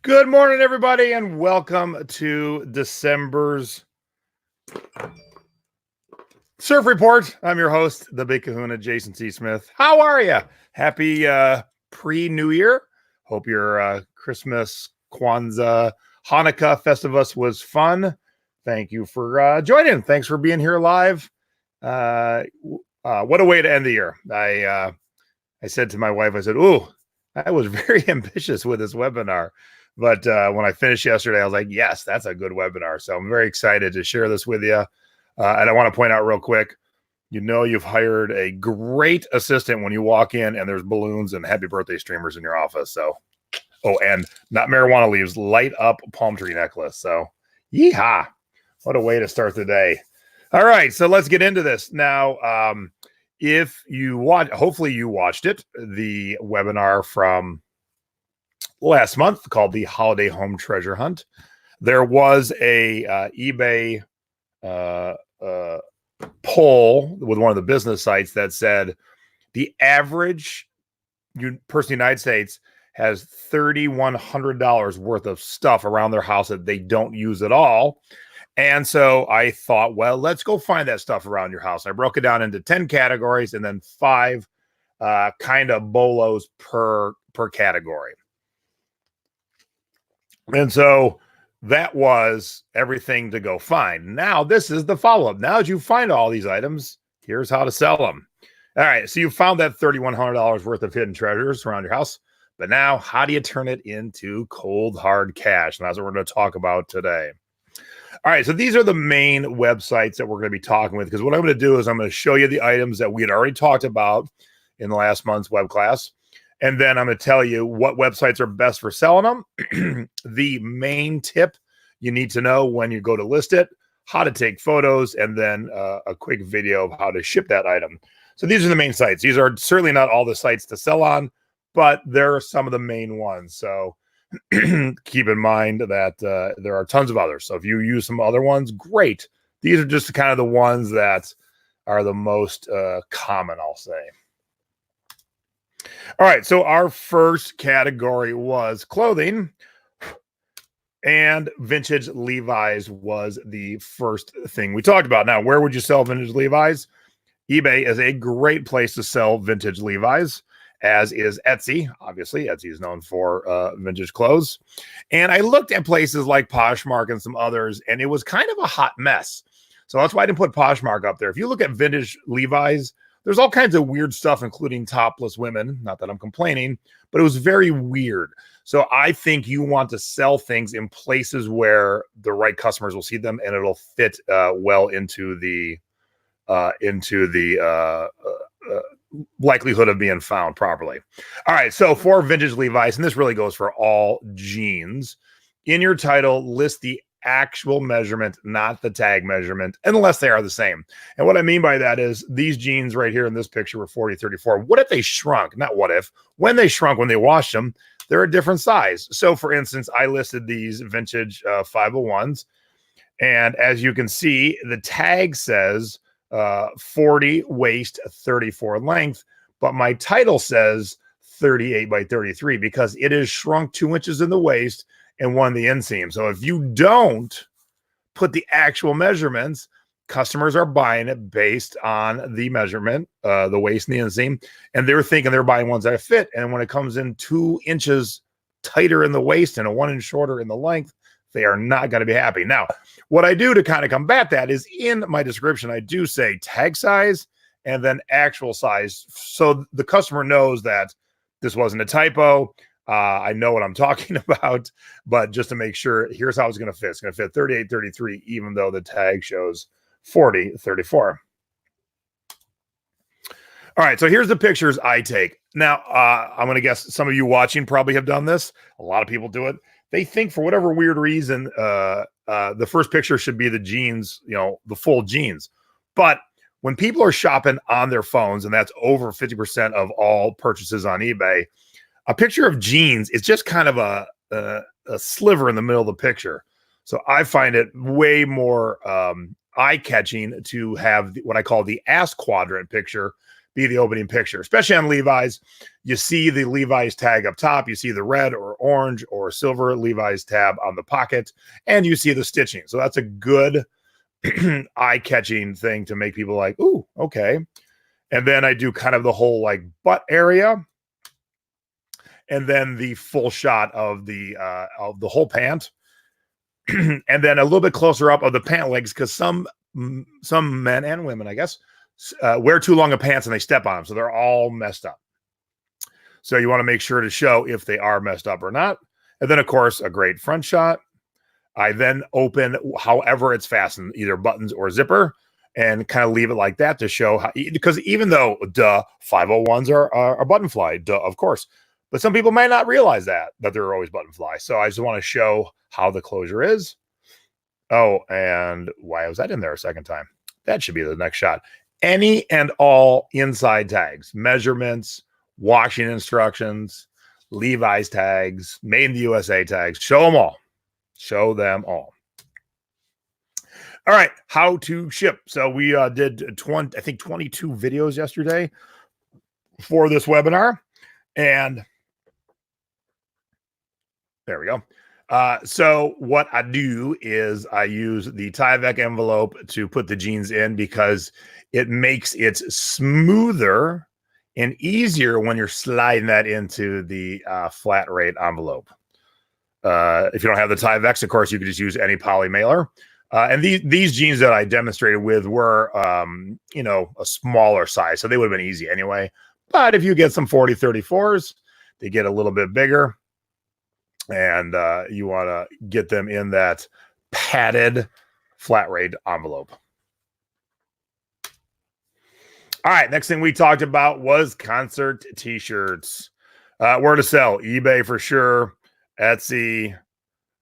Good morning, everybody, and welcome to December's Surf Report. I'm your host, the Big Kahuna, Jason T. Smith. How are you? Happy pre-New Year. Hope your Christmas, Kwanzaa, Hanukkah Festivus was fun. Thank you for joining. Thanks for being here live. What a way to end the year. I said to my wife, I said, "Ooh, I was very ambitious with this webinar." But when I finished yesterday, I was like, yes, that's a good webinar. So I'm very excited to share this with you. And I want to point out real quick, you've hired a great assistant when you walk in and there's balloons and happy birthday streamers in your office. So, and not marijuana leaves, light up palm tree necklace. So, yeehaw. What a way to start the day. All right, so let's get into this. Now, if you hopefully you watched it, the webinar from last month called the Holiday Home Treasure Hunt. There was a eBay poll with one of the business sites that said the average person in the United States has $3,100 worth of stuff around their house that they don't use at all. And so I thought, well, let's go find that stuff around your house. I broke it down into 10 categories and then 5 kind of bolos per category. And so that was everything to go find. Now, this is the follow-up. Now that you find all these items, here's how to sell them. All right, so you found that $3,100 worth of hidden treasures around your house. But now, how do you turn it into cold, hard cash? And that's what we're going to talk about today. All right, so these are the main websites that we're going to be talking with, because what I'm going to do is I'm going to show you the items that we had already talked about in the last month's web class. And then I'm going to tell you what websites are best for selling them. The main tip you need to know when you go to list it, how to take photos, and then a quick video of how to ship that item. So these are the main sites. These are certainly not all the sites to sell on, but there are some of the main ones. So keep in mind that there are tons of others. So if you use some other ones, great. These are just kind of the ones that are the most common, I'll say. All right, so our first category was clothing, and vintage Levi's was the first thing we talked about. Now, where would you sell vintage Levi's? eBay is a great place to sell vintage Levi's, as is Etsy. Obviously, Etsy is known for vintage clothes. And I looked at places like Poshmark and some others, and it was kind of a hot mess. So that's why I didn't put Poshmark up there. If you look at vintage Levi's, there's all kinds of weird stuff, including topless women. Not that I'm complaining, but it was very weird. So I think you want to sell things in places where the right customers will see them and it'll fit well into the likelihood of being found properly. All right, so for vintage Levi's, and this really goes for all jeans, in your title, list the actual measurement, not the tag measurement, unless they are the same. And what I mean by that is these jeans right here in this picture were 40-34. What if they shrunk? Not what if. When they shrunk, when they washed them, they're a different size. So for instance, I listed these vintage 501s, and as you can see, the tag says 40 waist, 34 length, but my title says 38 by 33 because it is shrunk 2 inches in the waist and 1 in the inseam. So if you don't put the actual measurements, customers are buying it based on the measurement, the waist and the inseam, and they're thinking they're buying ones that fit. And when it comes in 2 inches tighter in the waist and a 1 inch shorter in the length, they are not going to be happy. Now, what I do to kind of combat that is in my description, I do say tag size and then actual size. So the customer knows that this wasn't a typo. I know what I'm talking about, but just to make sure, here's how it's going to fit. It's going to fit 38-33, even though the tag shows 40-34. All right, so here's the pictures I take. Now, I'm going to guess some of you watching probably have done this. A lot of people do it. They think for whatever weird reason, the first picture should be the jeans, the full jeans. But when people are shopping on their phones, and that's over 50% of all purchases on eBay, a picture of jeans is just kind of a sliver in the middle of the picture. So I find it way more eye-catching to have what I call the ass quadrant picture, be the opening picture, especially on Levi's. You see the Levi's tag up top. You see the red or orange or silver Levi's tab on the pocket, and you see the stitching. So that's a good eye-catching thing to make people like, ooh, okay. And then I do kind of the whole like butt area, and then the full shot of the whole pant, and then a little bit closer up of the pant legs, because some men and women, I guess, wear too long of pants and they step on them, so they're all messed up. So you want to make sure to show if they are messed up or not. And then, of course, a great front shot. I then open however it's fastened, either buttons or zipper, and kind of leave it like that to show how, because even though 501s are button fly, of course, but some people might not realize that they're always button fly. So I just want to show how the closure is. Oh, and why was that in there a second time? That should be the next shot. Any and all inside tags, measurements, washing instructions, Levi's tags, made in the USA tags, show them all. Show them all. All right, how to ship. So we did 22 videos yesterday for this webinar, and there we go. So what I do is I use the Tyvek envelope to put the jeans in, because it makes it smoother and easier when you're sliding that into the flat rate envelope. If you don't have the Tyvek, of course, you could just use any poly mailer. And these jeans that I demonstrated with were, a smaller size, so they would have been easy anyway. But if you get some 40-34s, they get a little bit bigger, and you want to get them in that padded flat rate envelope. All right, next thing we talked about was concert t-shirts. Where to sell? eBay for sure, Etsy,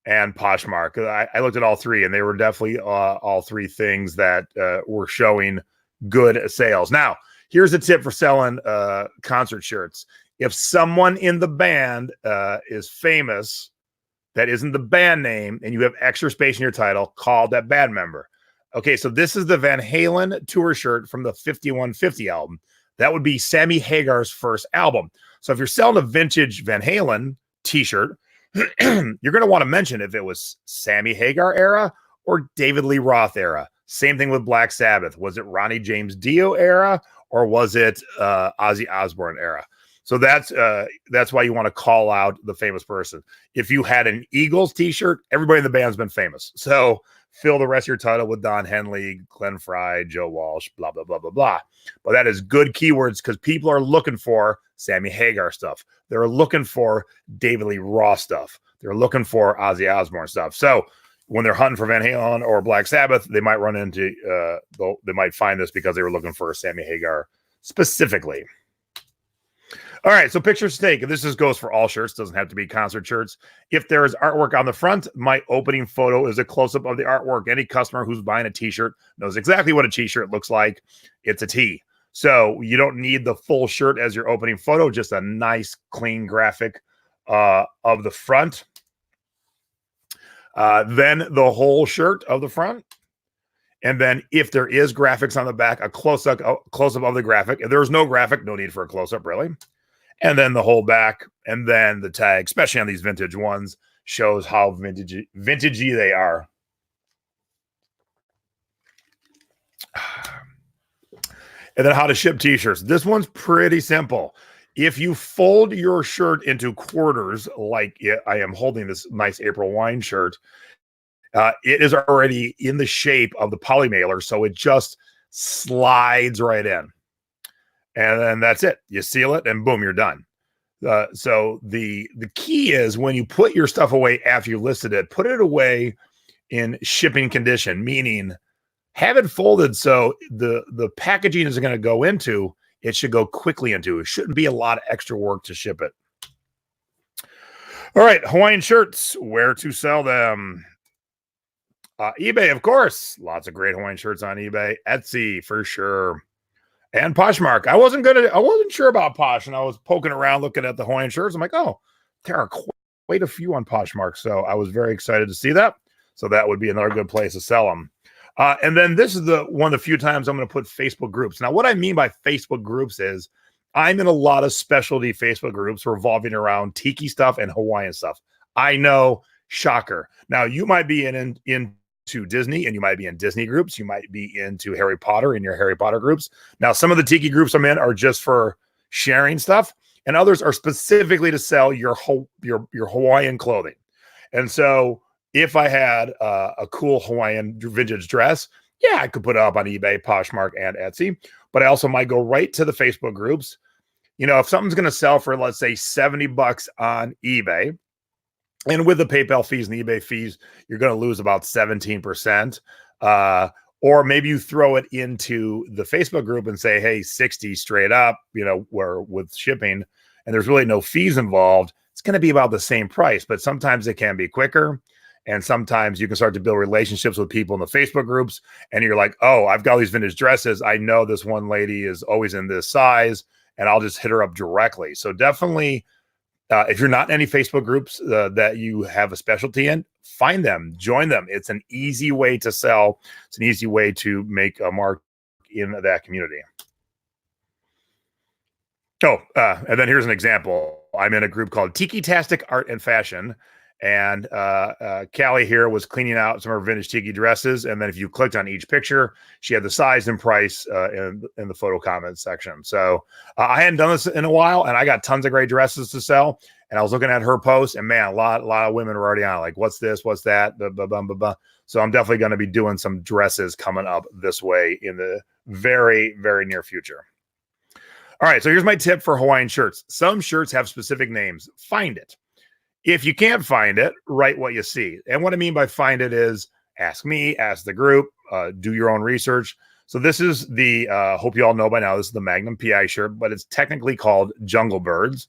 and Poshmark. I looked at all three, and they were definitely all three things that were showing good sales. Now, here's a tip for selling concert shirts. If someone in the band is famous, that isn't the band name, and you have extra space in your title, call that band member. Okay, so this is the Van Halen tour shirt from the 5150 album. That would be Sammy Hagar's first album. So if you're selling a vintage Van Halen t-shirt, you're going to want to mention if it was Sammy Hagar era or David Lee Roth era. Same thing with Black Sabbath. Was it Ronnie James Dio era, or was it Ozzy Osbourne era? So that's why you want to call out the famous person. If you had an Eagles t-shirt, everybody in the band's been famous. So fill the rest of your title with Don Henley, Glenn Frey, Joe Walsh, blah, blah, blah, blah, blah. But that is good keywords, because people are looking for Sammy Hagar stuff. They're looking for David Lee Roth stuff. They're looking for Ozzy Osbourne stuff. So when they're hunting for Van Halen or Black Sabbath, they might run into, they might find this because they were looking for Sammy Hagar specifically. All right, so pictures to take. This goes for all shirts. Doesn't have to be concert shirts. If there is artwork on the front, my opening photo is a close-up of the artwork. Any customer who's buying a t-shirt knows exactly what a t-shirt looks like. It's a tee. So you don't need the full shirt as your opening photo, just a nice, clean graphic of the front. Then the whole shirt of the front. And then if there is graphics on the back, a close-up of the graphic. If there's no graphic, no need for a close-up, really. And then the whole back, and then the tag, especially on these vintage ones, shows how vintagey they are. And then how to ship t-shirts. This one's pretty simple. If you fold your shirt into quarters, like I am holding this nice April Wine shirt, it is already in the shape of the poly mailer, so it just slides right in. And then that's it. You seal it, and boom, you're done. So the key is, when you put your stuff away after you listed it, put it away in shipping condition, meaning have it folded so the packaging is going to go into, it should go quickly into. It shouldn't be a lot of extra work to ship it. All right, Hawaiian shirts, where to sell them? eBay, of course. Lots of great Hawaiian shirts on eBay. Etsy, for sure. And Poshmark. I wasn't sure about Posh, and I was poking around looking at the Hawaiian shirts. I'm like, oh, there are quite a few on Poshmark. So I was very excited to see that. So that would be another good place to sell them. And then this is the one of the few times I'm going to put Facebook groups. Now, what I mean by Facebook groups is I'm in a lot of specialty Facebook groups revolving around tiki stuff and Hawaiian stuff. I know, shocker. Now, you might be into Disney and you might be in Disney groups. You might be into Harry Potter in your Harry Potter groups. Now, some of the tiki groups I'm in are just for sharing stuff, and others are specifically to sell your Hawaiian clothing. And so if I had a cool Hawaiian vintage dress, yeah, I could put it up on eBay, Poshmark, and Etsy. But I also might go right to the Facebook groups. You know, if something's going to sell for, let's say, $70 on eBay, and with the PayPal fees and the eBay fees, you're going to lose about 17%. Or maybe you throw it into the Facebook group and say, hey, 60 straight up, you know, where with shipping, and there's really no fees involved, it's going to be about the same price. But sometimes it can be quicker. And sometimes you can start to build relationships with people in the Facebook groups. And you're like, oh, I've got all these vintage dresses. I know this one lady is always in this size, and I'll just hit her up directly. So definitely, if you're not in any Facebook groups that you have a specialty in, find them, join them. It's an easy way to sell. It's an easy way to make a mark in that community. Oh, and then here's an example. I'm in a group called Tiki-tastic Art and Fashion. And Callie here was cleaning out some of her vintage tiki dresses. And then if you clicked on each picture, she had the size and price in the photo comments section. So I hadn't done this in a while, and I got tons of great dresses to sell. And I was looking at her post, and man, a lot of women were already on, like, what's this? What's that? Blah, blah, blah, blah, blah. So I'm definitely going to be doing some dresses coming up this way in the very, very near future. All right, so here's my tip for Hawaiian shirts. Some shirts have specific names. Find it. If you can't find it, write what you see. And what I mean by find it is ask me, ask the group, do your own research. So this is the, hope you all know by now, this is the Magnum PI shirt, but it's technically called Jungle Birds.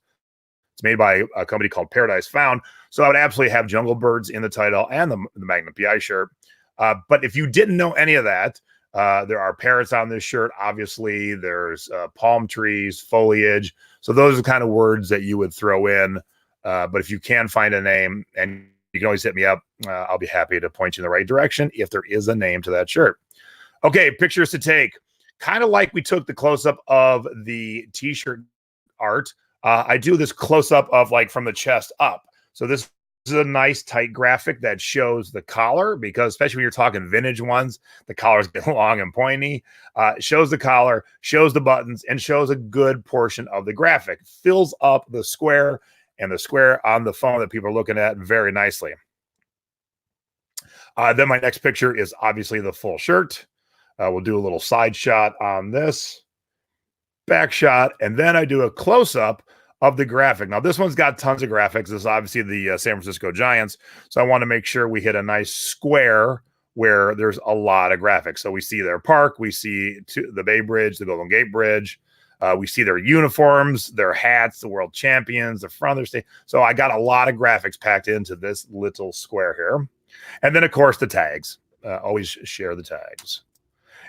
It's made by a company called Paradise Found. So I would absolutely have Jungle Birds in the title and the Magnum PI shirt. But if you didn't know any of that, there are parrots on this shirt. Obviously, there's palm trees, foliage. So those are the kind of words that you would throw in. But if you can find a name, and you can always hit me up, I'll be happy to point you in the right direction if there is a name to that shirt. Okay, pictures to take. Kind of like we took the close-up of the t-shirt art. I do this close-up of like from the chest up. So this is a nice tight graphic that shows the collar, because especially when you're talking vintage ones, the collar's been long and pointy. Shows the collar, shows the buttons, and shows a good portion of the graphic. Fills up the square and the square on the phone that people are looking at very nicely. Then my next picture is obviously the full shirt. We'll do a little side shot on this, back shot, and then I do a close-up of the graphic. Now, this one's got tons of graphics. This is obviously the San Francisco Giants, so I want to make sure we hit a nice square where there's a lot of graphics. So we see their park, we see the Bay Bridge, the Golden Gate Bridge, we see their uniforms, their hats, the world champions, the front of their state. So I got a lot of graphics packed into this little square here. And then, of course, the tags. Always share the tags.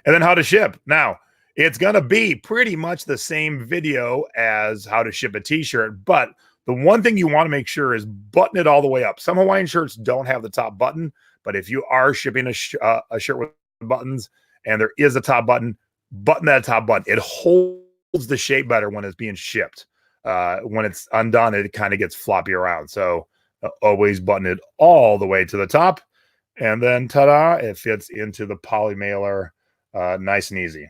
And then how to ship. Now, it's going to be pretty much the same video as how to ship a t-shirt, but the one thing you want to make sure is button it all the way up. Some Hawaiian shirts don't have the top button, but if you are shipping a shirt with buttons and there is a top button, button that top button. It holds the shape better when it's being shipped. When it's undone, it kind of gets floppy around. So always button it all the way to the top, and then ta-da, it fits into the poly mailer nice and easy.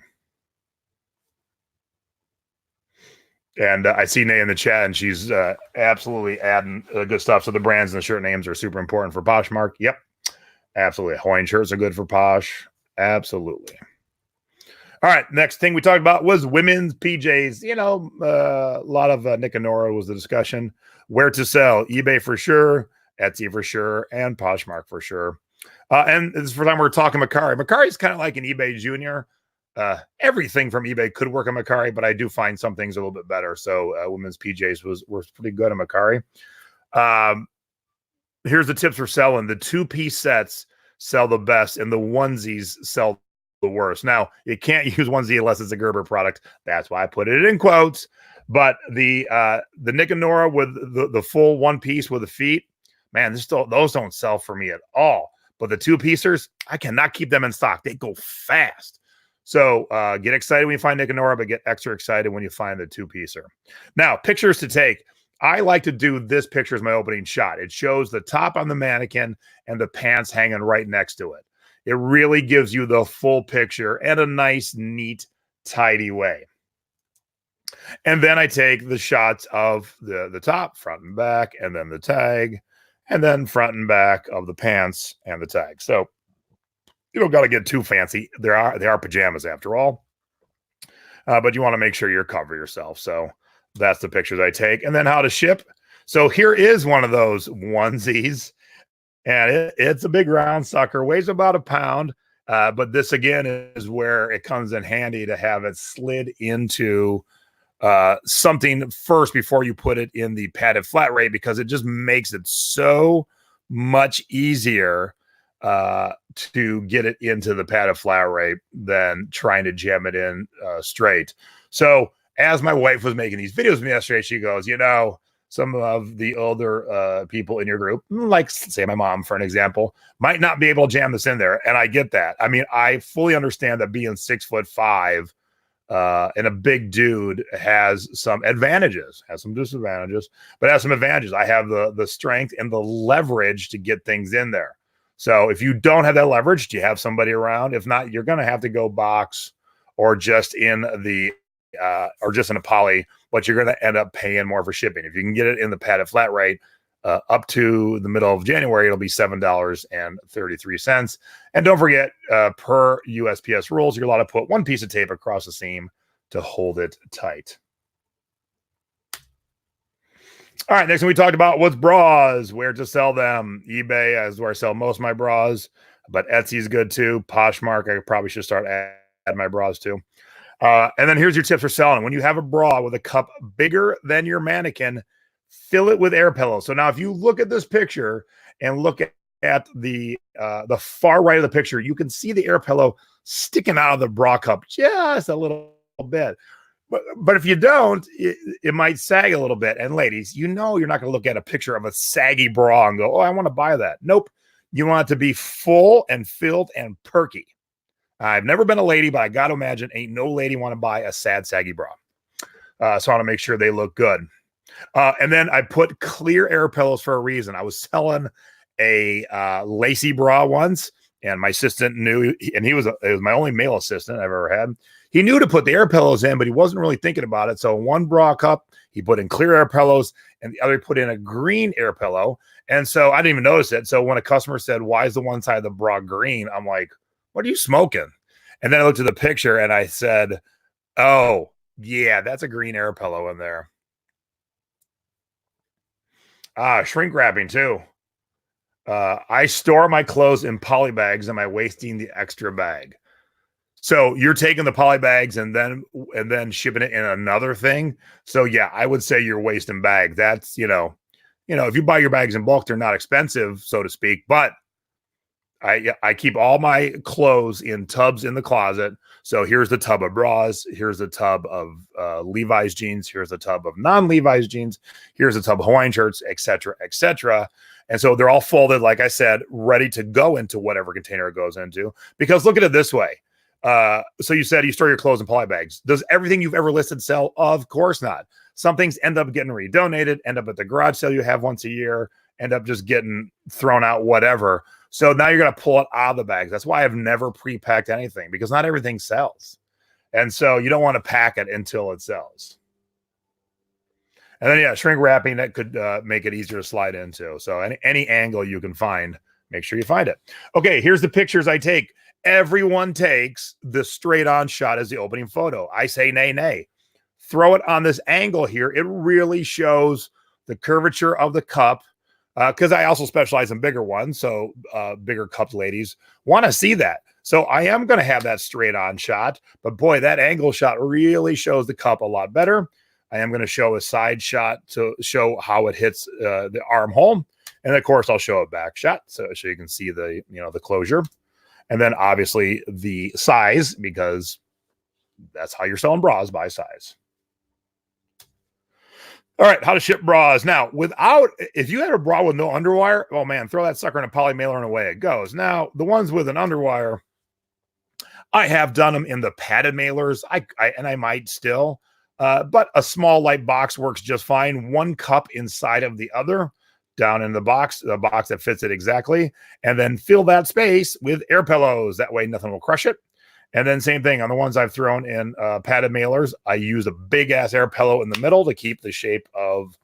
And I see Nay in the chat, and she's absolutely adding good stuff. So the brands and the shirt names are super important for Poshmark. Yep, absolutely. Hawaiian shirts are good for Posh. Absolutely. All right, next thing we talked about was women's PJs. You know, a lot of Nick and Nora was the discussion. Where to sell? eBay for sure, Etsy for sure, and Poshmark for sure. And this is the first time we're talking Mercari. Mercari is kind of like an eBay junior. Everything from eBay could work on Mercari, but I do find some things a little bit better. So women's PJs was pretty good on Mercari. Here's the tips for selling. The two-piece sets sell the best, and the onesies sell the worst. Now, you can't use onesie unless it's a Gerber product. That's why I put it in quotes. But the Nick and Nora with the full one piece with the feet, man, those don't sell for me at all. But the two-piecers, I cannot keep them in stock. They go fast. So get excited when you find Nick and Nora, but get extra excited when you find the two-piecer. Now, pictures to take. I like to do this picture as my opening shot. It shows the top on the mannequin and the pants hanging right next to it. It really gives you the full picture and a nice, neat, tidy way. And then I take the shots of the top, front and back, and then the tag, and then front and back of the pants and the tag. So you don't got to get too fancy. They are pajamas after all, but you want to make sure you're cover yourself. So that's the pictures I take. And then how to ship. So here is one of those onesies, and it's a big round sucker, weighs about a pound. But this again is where it comes in handy to have it slid into something first before you put it in the padded flat rate, because it just makes it so much easier to get it into the padded flat rate than trying to jam it in straight. So as my wife was making these videos with me yesterday, she goes, you know, some of the older people in your group, like say my mom, for an example, might not be able to jam this in there. And I get that. I mean, I fully understand that being 6'5" and a big dude has some advantages, has some disadvantages, but has some advantages. I have the strength and the leverage to get things in there. So if you don't have that leverage, do you have somebody around? If not, you're going to have to go box or just in the or just in a poly, but you're going to end up paying more for shipping. If you can get it in the padded flat rate up to the middle of January, it'll be $7.33. And don't forget, per USPS rules, you're allowed to put one piece of tape across the seam to hold it tight. All right, next one we talked about was bras, where to sell them. eBay is where I sell most of my bras, but Etsy is good too. Poshmark, I probably should start adding my bras too. And then here's your tips for selling. When you have a bra with a cup bigger than your mannequin, fill it with air pillows. So now if you look at this picture and look at the far right of the picture, you can see the air pillow sticking out of the bra cup just a little bit. But if you don't, it might sag a little bit. And ladies, you know you're not going to look at a picture of a saggy bra and go, oh, I want to buy that. Nope. You want it to be full and filled and perky. I've never been a lady, but I got to imagine ain't no lady want to buy a sad, saggy bra. So I want to make sure they look good. And then I put clear air pillows for a reason. I was selling a lacy bra once, and my assistant knew, and it was my only male assistant I've ever had. He knew to put the air pillows in, but he wasn't really thinking about it. So one bra cup, he put in clear air pillows, and the other he put in a green air pillow. And so I didn't even notice it. So when a customer said, why is the one side of the bra green? I'm like, what are you smoking? And then I looked at the picture and I said, oh, yeah, that's a green air pillow in there. Shrink wrapping too. I store my clothes in poly bags. Am I wasting the extra bag? So you're taking the poly bags and then shipping it in another thing. So yeah, I would say you're wasting bags. That's, you know, if you buy your bags in bulk, they're not expensive, so to speak, but I keep all my clothes in tubs in the closet. So here's the tub of bras. Here's the tub of Levi's jeans. Here's the tub of non-Levi's jeans. Here's the tub of Hawaiian shirts, et cetera, et cetera. And so they're all folded, like I said, ready to go into whatever container it goes into. Because look at it this way. So you said you store your clothes in poly bags. Does everything you've ever listed sell? Of course not. Some things end up getting redonated, end up at the garage sale you have once a year, end up just getting thrown out, whatever. So now you're going to pull it out of the bags. That's why I've never pre-packed anything, because not everything sells. And so you don't want to pack it until it sells. And then, yeah, shrink wrapping, that could make it easier to slide into. So any angle you can find, make sure you find it. Okay, here's the pictures I take. Everyone takes the straight on shot as the opening photo. I say nay, nay. Throw it on this angle here. It really shows the curvature of the cup, because I also specialize in bigger ones. So bigger cupped ladies want to see that. So I am going to have that straight on shot. But boy, that angle shot really shows the cup a lot better. I am going to show a side shot to show how it hits the armhole. And of course, I'll show a back shot so you can see the, the closure. And then obviously the size, because that's how you're selling bras, by size. All right, how to ship bras. Now, if you had a bra with no underwire, oh man, throw that sucker in a poly mailer and away it goes. Now, the ones with an underwire, I have done them in the padded mailers. I might still, but a small light box works just fine. One cup inside of the other, down in the box that fits it exactly, and then fill that space with air pillows. That way, nothing will crush it. And then same thing on the ones I've thrown in padded mailers. I use a big ass air pillow in the middle to keep the shape of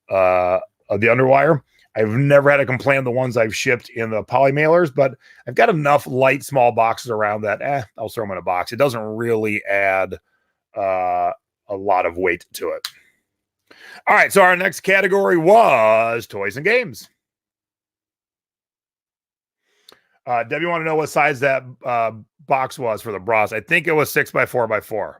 the underwire. I've never had a complaint on the ones I've shipped in the poly mailers, but I've got enough light, small boxes around that. I'll throw them in a box. It doesn't really add a lot of weight to it. All right, so our next category was toys and games. Debbie, want to know what size that box was for the bras? I think it was 6x4x4.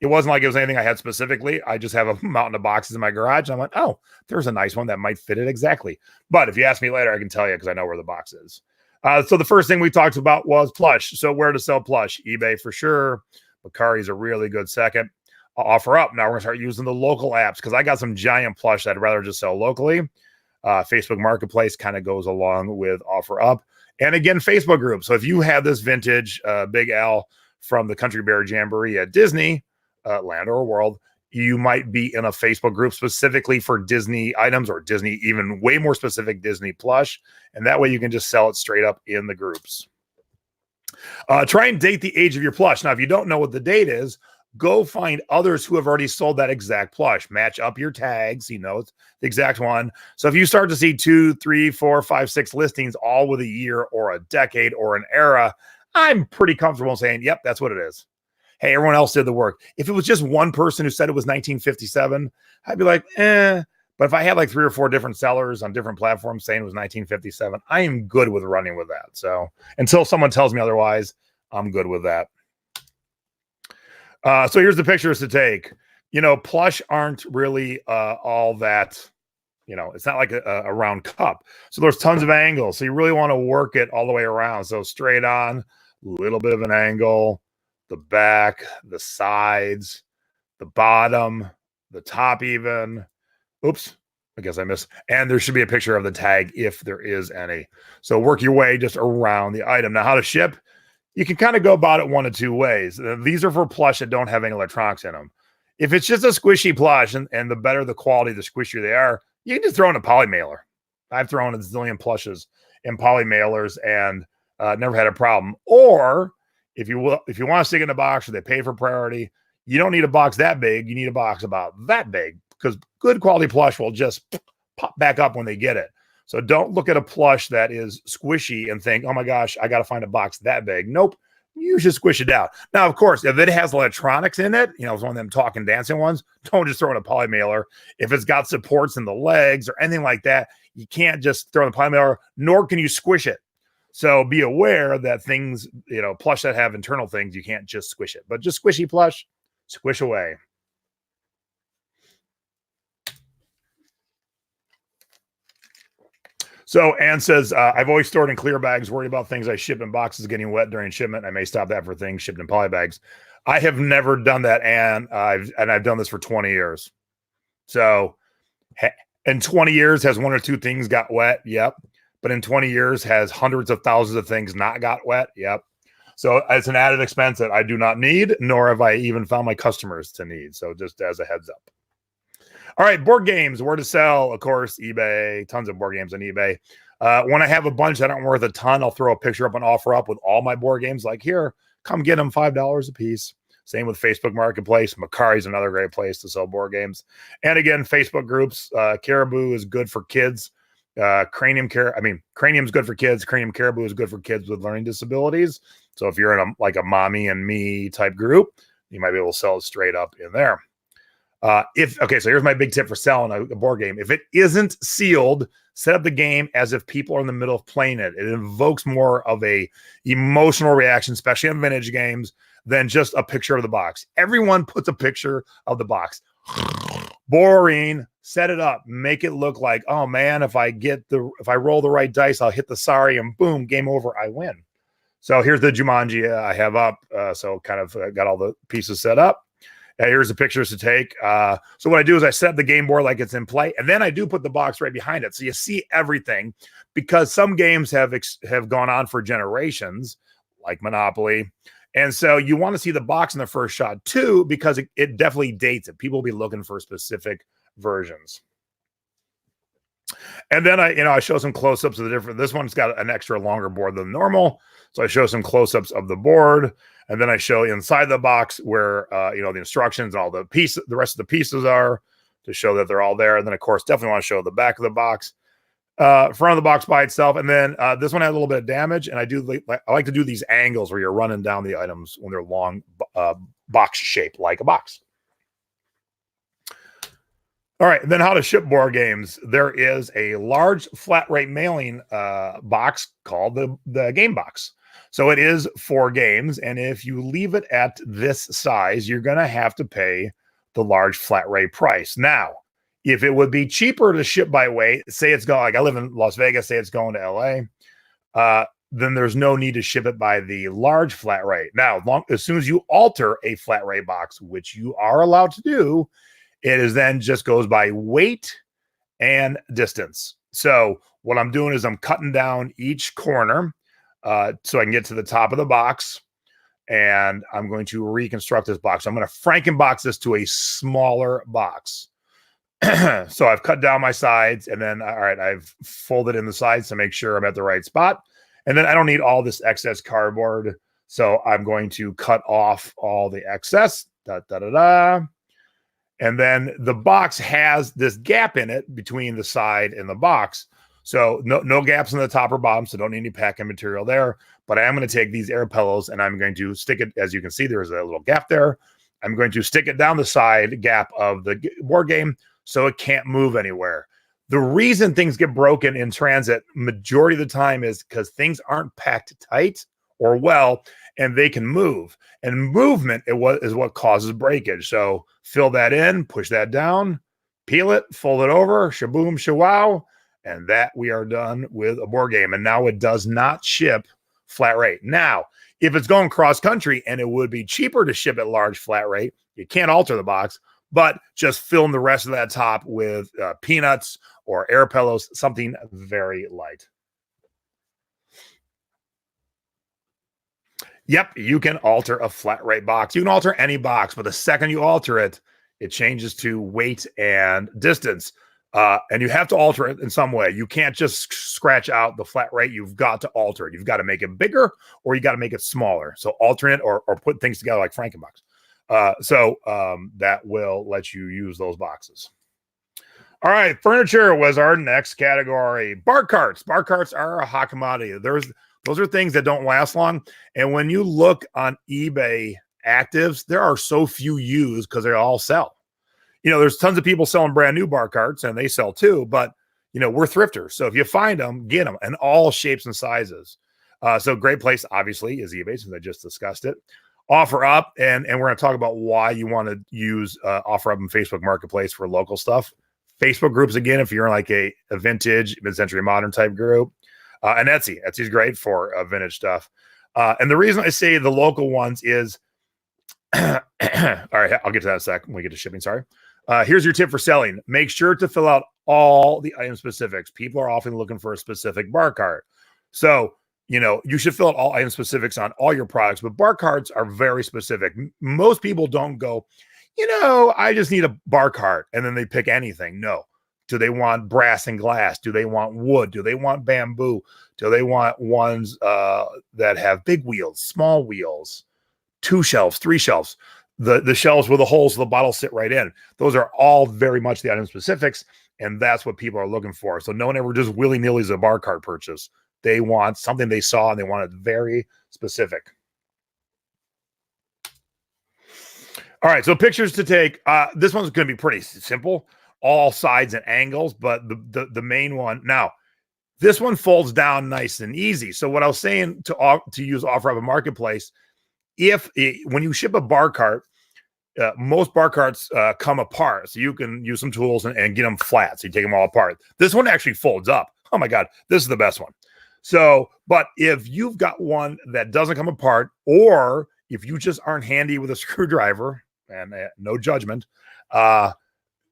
It wasn't like it was anything I had specifically. I just have a mountain of boxes in my garage. And I went, oh, there's a nice one that might fit it exactly. But if you ask me later, I can tell you because I know where the box is. So the first thing we talked about was plush. So where to sell plush? eBay for sure. Mercari is a really good second. OfferUp. Now we're going to start using the local apps because I got some giant plush that I'd rather just sell locally. Facebook Marketplace kind of goes along with OfferUp. And again, Facebook groups. So if you have this vintage Big Al from the Country Bear Jamboree at Disney Land or World, you might be in a Facebook group specifically for Disney items or Disney, even way more specific Disney plush. And that way you can just sell it straight up in the groups. Try and date the age of your plush. Now, if you don't know what the date is, go find others who have already sold that exact plush. Match up your tags, it's the exact one. So if you start to see 2, 3, 4, 5, 6 listings, all with a year or a decade or an era, I'm pretty comfortable saying, yep, that's what it is. Hey, everyone else did the work. If it was just one person who said it was 1957, I'd be like, eh. But if I had like 3 or 4 different sellers on different platforms saying it was 1957, I am good with running with that. So until someone tells me otherwise, I'm good with that. So here's the pictures to take. Plush aren't really all that, it's not like a round cup. So there's tons of angles. So you really want to work it all the way around. So straight on, a little bit of an angle, the back, the sides, the bottom, the top even. Oops, I guess I missed. And there should be a picture of the tag if there is any. So work your way just around the item. Now, how to ship? You can kind of go about it one of 2 ways. These are for plush that don't have any electronics in them. If it's just a squishy plush and the better the quality, the squishier they are, you can just throw in a poly mailer. I've thrown a zillion plushes in poly mailers and never had a problem. Or if you want to stick in a box or they pay for priority, you don't need a box that big. You need a box about that big because good quality plush will just pop back up when they get it. So don't look at a plush that is squishy and think, oh my gosh, I got to find a box that big. Nope. You should squish it down. Now, of course, if it has electronics in it, it's one of them talking, dancing ones, don't just throw in a poly mailer. If it's got supports in the legs or anything like that, you can't just throw in a poly mailer, nor can you squish it. So be aware that things, plush that have internal things, you can't just squish it. But just squishy plush, squish away. So Ann says, I've always stored in clear bags, worried about things I ship in boxes getting wet during shipment. I may stop that for things shipped in poly bags. I have never done that, Ann. I've done this for 20 years. So in 20 years, has 1 or 2 things got wet? Yep. But in 20 years, has hundreds of thousands of things not got wet? Yep. So it's an added expense that I do not need, nor have I even found my customers to need. So just as a heads up. All right, board games, where to sell, of course, eBay, tons of board games on eBay. When I have a bunch that aren't worth a ton, I'll throw a picture up and OfferUp with all my board games. Like, here, come get them, $5 a piece. Same with Facebook Marketplace. Mercari is another great place to sell board games. And again, Facebook groups. Caribou is good for kids. Cranium is good for kids. Cranium Caribou is good for kids with learning disabilities. So if you're in a mommy and me type group, you might be able to sell it straight up in there. So here's my big tip for selling a board game. If it isn't sealed, set up the game as if people are in the middle of playing it. It invokes more of a emotional reaction, especially on vintage games, than just a picture of the box. Everyone puts a picture of the box. Boring. Set it up. Make it look like, oh man, if I roll the right dice, I'll hit the sorry and boom, game over. I win. So here's the Jumanji I have up. So kind of got all the pieces set up. Here's the pictures to take. So what I do is I set the game board like it's in play, and then I do put the box right behind it. So you see everything, because some games have gone on for generations, like Monopoly. And so you want to see the box in the first shot too, because it definitely dates it. People will be looking for specific versions. And then I show some close-ups of the different. This one's got an extra longer board than normal, so I show some close-ups of the board, and then I show inside the box where the instructions and all the rest of the pieces are, to show that they're all there. And then of course, definitely want to show the back of the box, front of the box by itself, and then this one had a little bit of damage. And I like to do these angles where you're running down the items when they're long, box shaped like a box. All right, and then how to ship board games. There is a large flat rate mailing box called the game box. So it is 4 games, and if you leave it at this size, you're going to have to pay the large flat rate price. Now, if it would be cheaper to ship by weight, say it's going, like I live in Las Vegas, say it's going to LA, then there's no need to ship it by the large flat rate. Now, as soon as you alter a flat rate box, which you are allowed to do, it is then just goes by weight and distance. So what I'm doing is I'm cutting down each corner so I can get to the top of the box, and I'm going to reconstruct this box. So I'm going to Frankenbox this to a smaller box. So I've cut down my sides, and then, all right, I've folded in the sides to make sure I'm at the right spot. And then I don't need all this excess cardboard, so I'm going to cut off all the excess. And then the box has this gap in it between the side and the box. So no gaps in the top or bottom, so don't need any packing material there. But I am going to take these air pillows and I'm going to stick it, as you can see, there's a little gap there. I'm going to stick it down the side gap of the board game so it can't move anywhere. The reason things get broken in transit majority of the time is because things aren't packed tight or well, and they can move. And movement is what causes breakage. So fill that in, push that down, peel it, fold it over, shaboom, shawow, and that we are done with a board game. And now it does not ship flat rate. Now, if it's going cross country and it would be cheaper to ship at large flat rate, you can't alter the box, but just fill in the rest of that top with peanuts or air pillows, something very light. Yep, you can alter a flat rate box. You can alter any box, but the second you alter it, it changes to weight and distance. And you have to alter it in some way. You can't just scratch out the flat rate. You've got to alter it. You've got to make it bigger, or you got to make it smaller. So alternate or put things together like Frankenbox. So that will let you use those boxes. All right, furniture was our next category. Bar carts. Bar carts are a hot commodity. Those are things that don't last long. And when you look on eBay actives, there are so few used because they all sell. There's tons of people selling brand new bar carts, and they sell too, but we're thrifters. So if you find them, get them in all shapes and sizes. So great place, obviously, is eBay, since I just discussed it. OfferUp, and we're going to talk about why you want to use OfferUp and Facebook Marketplace for local stuff. Facebook groups, again, if you're in like a vintage, mid-century modern type group. And Etsy. Etsy's great for vintage stuff. And the reason I say the local ones is, all right, I'll get to that in a sec when we get to shipping. Sorry. Here's your tip for selling. Make sure to fill out all the item specifics. People are often looking for a specific bar cart. So, you should fill out all item specifics on all your products, but bar carts are very specific. Most people don't go, I just need a bar cart, and then they pick anything. No. Do they want brass and glass? Do they want wood? Do they want bamboo? Do they want ones that have big wheels, small wheels, 2 shelves, 3 shelves? The shelves with the holes so the bottles sit right in. Those are all very much the item specifics, and that's what people are looking for. So no one ever just willy-nilly is a bar cart purchase. They want something they saw, and they want it very specific. All right, so pictures to take. This one's going to be pretty simple. All sides and angles, but the main one. Now, this one folds down nice and easy. So what I was saying to use OfferUp and Marketplace, when you ship a bar cart, most bar carts come apart, so you can use some tools and get them flat. So you take them all apart. This one actually folds up. Oh my God, this is the best one. So, but if you've got one that doesn't come apart, or if you just aren't handy with a screwdriver, and no judgment,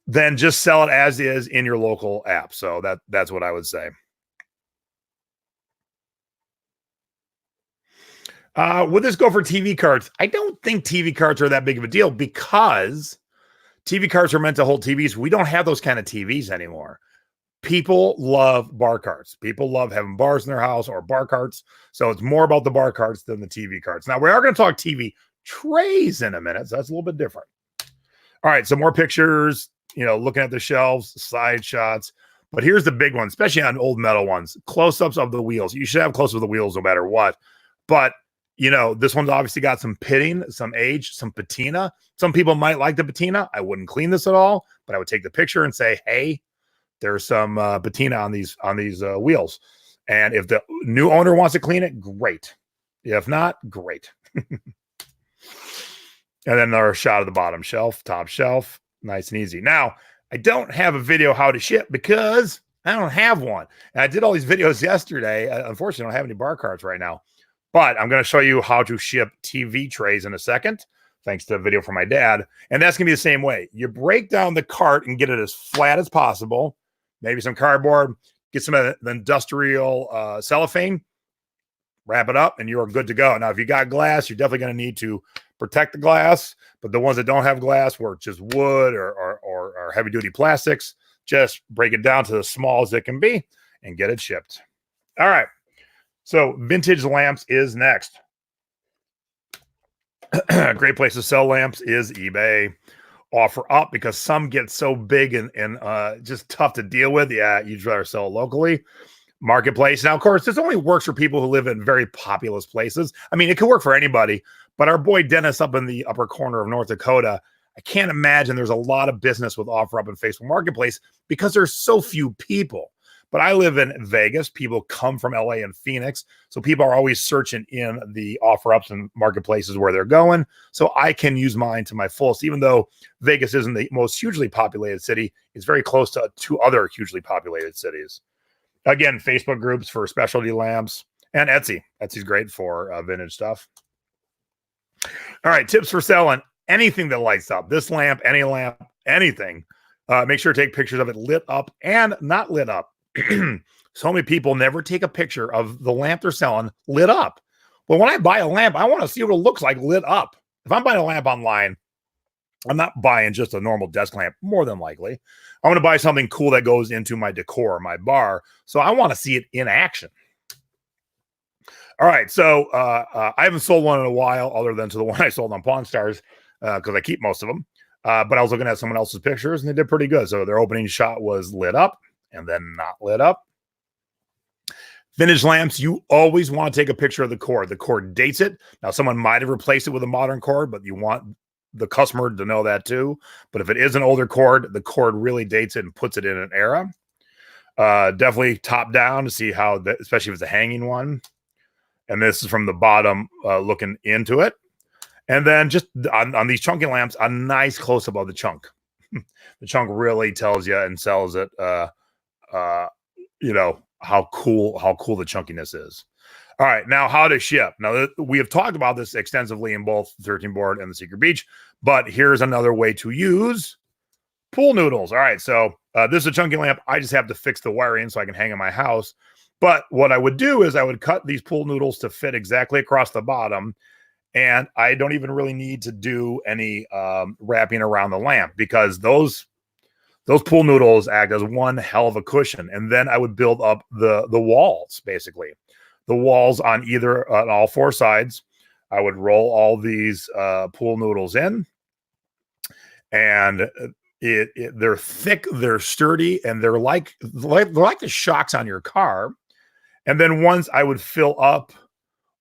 then just sell it as is in your local app. So that's what I would say. Would this go for TV cards? I don't think TV cards are that big of a deal because TV cards are meant to hold TVs. We don't have those kind of TVs anymore. People love bar carts. People love having bars in their house or bar carts. So it's more about the bar carts than the TV carts. Now, we are going to talk TV trays in a minute. So that's a little bit different. All right. So more pictures, looking at the shelves, side shots. But here's the big one, especially on old metal ones, close-ups of the wheels. You should have close-ups of the wheels no matter what. But this one's obviously got some pitting, some age, some patina. Some people might like the patina. I wouldn't clean this at all, but I would take the picture and say, hey, there's some patina on these wheels. And if the new owner wants to clean it, great. If not, great. And then another shot of the bottom shelf, top shelf, nice and easy. Now, I don't have a video how to ship because I don't have one. And I did all these videos yesterday. Unfortunately, I don't have any bar carts right now. But I'm going to show you how to ship TV trays in a second, thanks to a video from my dad. And that's going to be the same way. You break down the cart and get it as flat as possible. Maybe some cardboard, get some of the industrial cellophane, wrap it up, and you are good to go. Now, if you got glass, you're definitely going to need to protect the glass. But the ones that don't have glass, where it's just wood or heavy-duty plastics, just break it down to the small as it can be and get it shipped. All right. So vintage lamps is next. Great place to sell lamps is eBay. OfferUp, because some get so big and just tough to deal with. Yeah, you'd rather sell it locally. Marketplace. Now, of course, this only works for people who live in very populous places. I mean, it could work for anybody, but our boy Dennis up in the upper corner of North Dakota, I can't imagine there's a lot of business with OfferUp and Facebook Marketplace because there's so few people. But I live in Vegas. People come from LA and Phoenix. So people are always searching in the OfferUps and marketplaces where they're going. So I can use mine to my fullest. Even though Vegas isn't the most hugely populated city, it's very close to two other hugely populated cities. Again, Facebook groups for specialty lamps and Etsy. Etsy's great for vintage stuff. All right, tips for selling anything that lights up. This lamp, anything. Make sure to take pictures of it lit up and not lit up. So many people never take a picture of the lamp they're selling lit up. Well, when I buy a lamp, I want to see what it looks like lit up. If I'm buying a lamp online, I'm not buying just a normal desk lamp, more than likely. I want to buy something cool that goes into my decor, my bar. So I want to see it in action. All right. So I haven't sold one in a while other than to the one I sold on Pawn Stars because I keep most of them. But I was looking at someone else's pictures and they did pretty good. So their opening shot was lit up and then not lit up. Vintage lamps, you always want to take a picture of the cord. The cord dates it. Now, someone might have replaced it with a modern cord, but you want the customer to know that too. But if it is an older cord, the cord really dates it and puts it in an era. Definitely top down to see how, especially if it's a hanging one. And this is from the bottom looking into it. And then just on these chunky lamps, a nice close-up of the chunk. The chunk really tells you and sells it, how cool the chunkiness is. All right, now how to ship. Now, we have talked about this extensively in both the 13 board and the Secret Beach, but here's another way to use pool noodles. All right, so this is a chunky lamp. I just have to fix the wiring so I can hang in my house. But what I would do is I would cut these pool noodles to fit exactly across the bottom, and I don't even really need to do any wrapping around the lamp because those pool noodles act as one hell of a cushion. And then I would build up the walls, basically. The walls on all four sides. I would roll all these pool noodles in. And they're thick, they're sturdy, and they're like the shocks on your car. And then once I would fill up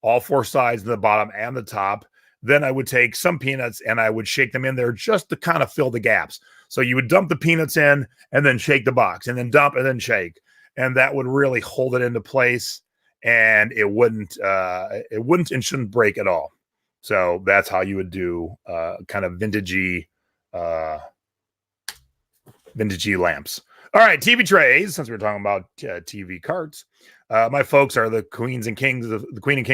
all four sides, the bottom and the top, then I would take some peanuts and I would shake them in there just to kind of fill the gaps. So you would dump the peanuts in and then shake the box and then dump and then shake. And that would really hold it into place and it wouldn't and shouldn't break at all. So that's how you would do kind of vintagey lamps. All right, TV trays, since we're talking about TV carts. My folks are the queen and king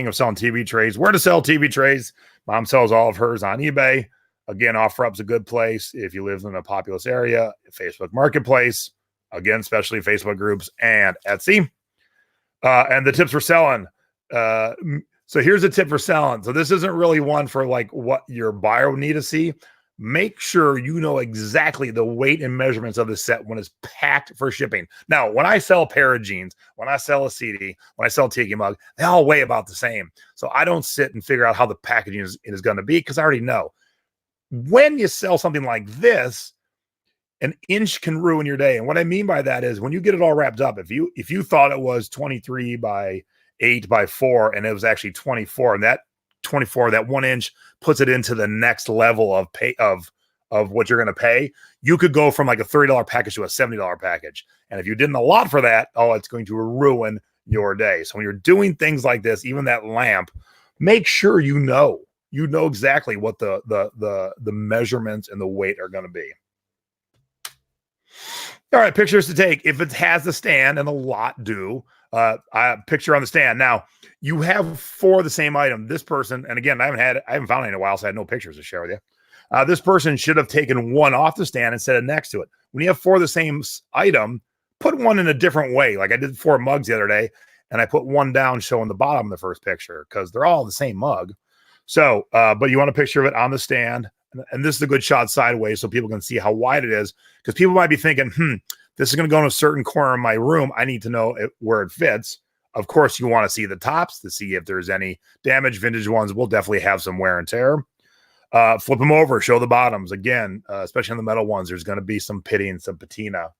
of selling TV trays. Where to sell TV trays? Mom sells all of hers on eBay. Again, OfferUp's a good place if you live in a populous area. Facebook Marketplace, again, especially Facebook groups and Etsy. And the tips for selling. So here's a tip for selling. So this isn't really one for like what your buyer would need to see. Make sure you know exactly the weight and measurements of the set when it's packed for shipping. Now, when I sell a pair of jeans, when I sell a CD, when I sell a Tiki mug, they all weigh about the same. So I don't sit and figure out how the packaging is going to be because I already know. When you sell something like this, an inch can ruin your day. And what I mean by that is when you get it all wrapped up, if you thought it was 23 by 8 by 4 and it was actually 24, and that 24, that 1 inch puts it into the next level of pay of what you're going to pay, you could go from like a $30 package to a $70 package. And if you didn't allot for that, it's going to ruin your day. So when you're doing things like this, even that lamp, make sure you know exactly what the measurements and the weight are going to be. All right, pictures to take. If it has the stand, and a lot do, picture on the stand. Now, you have 4 of the same item. This person, and again, I haven't found any in a while, so I had no pictures to share with you. This person should have taken 1 off the stand and set it next to it. When you have 4 of the same item, put 1 in a different way. Like I did 4 mugs the other day, and I put 1 down showing the bottom of the first picture because they're all the same mug. So, but you want a picture of it on the stand. And this is a good shot sideways so people can see how wide it is, because people might be thinking, this is going to go in a certain corner of my room. I need to know where it fits. Of course, you want to see the tops to see if there's any damage. Vintage ones will definitely have some wear and tear. Flip them over, show the bottoms. Again, especially on the metal ones, there's going to be some pitting, some patina.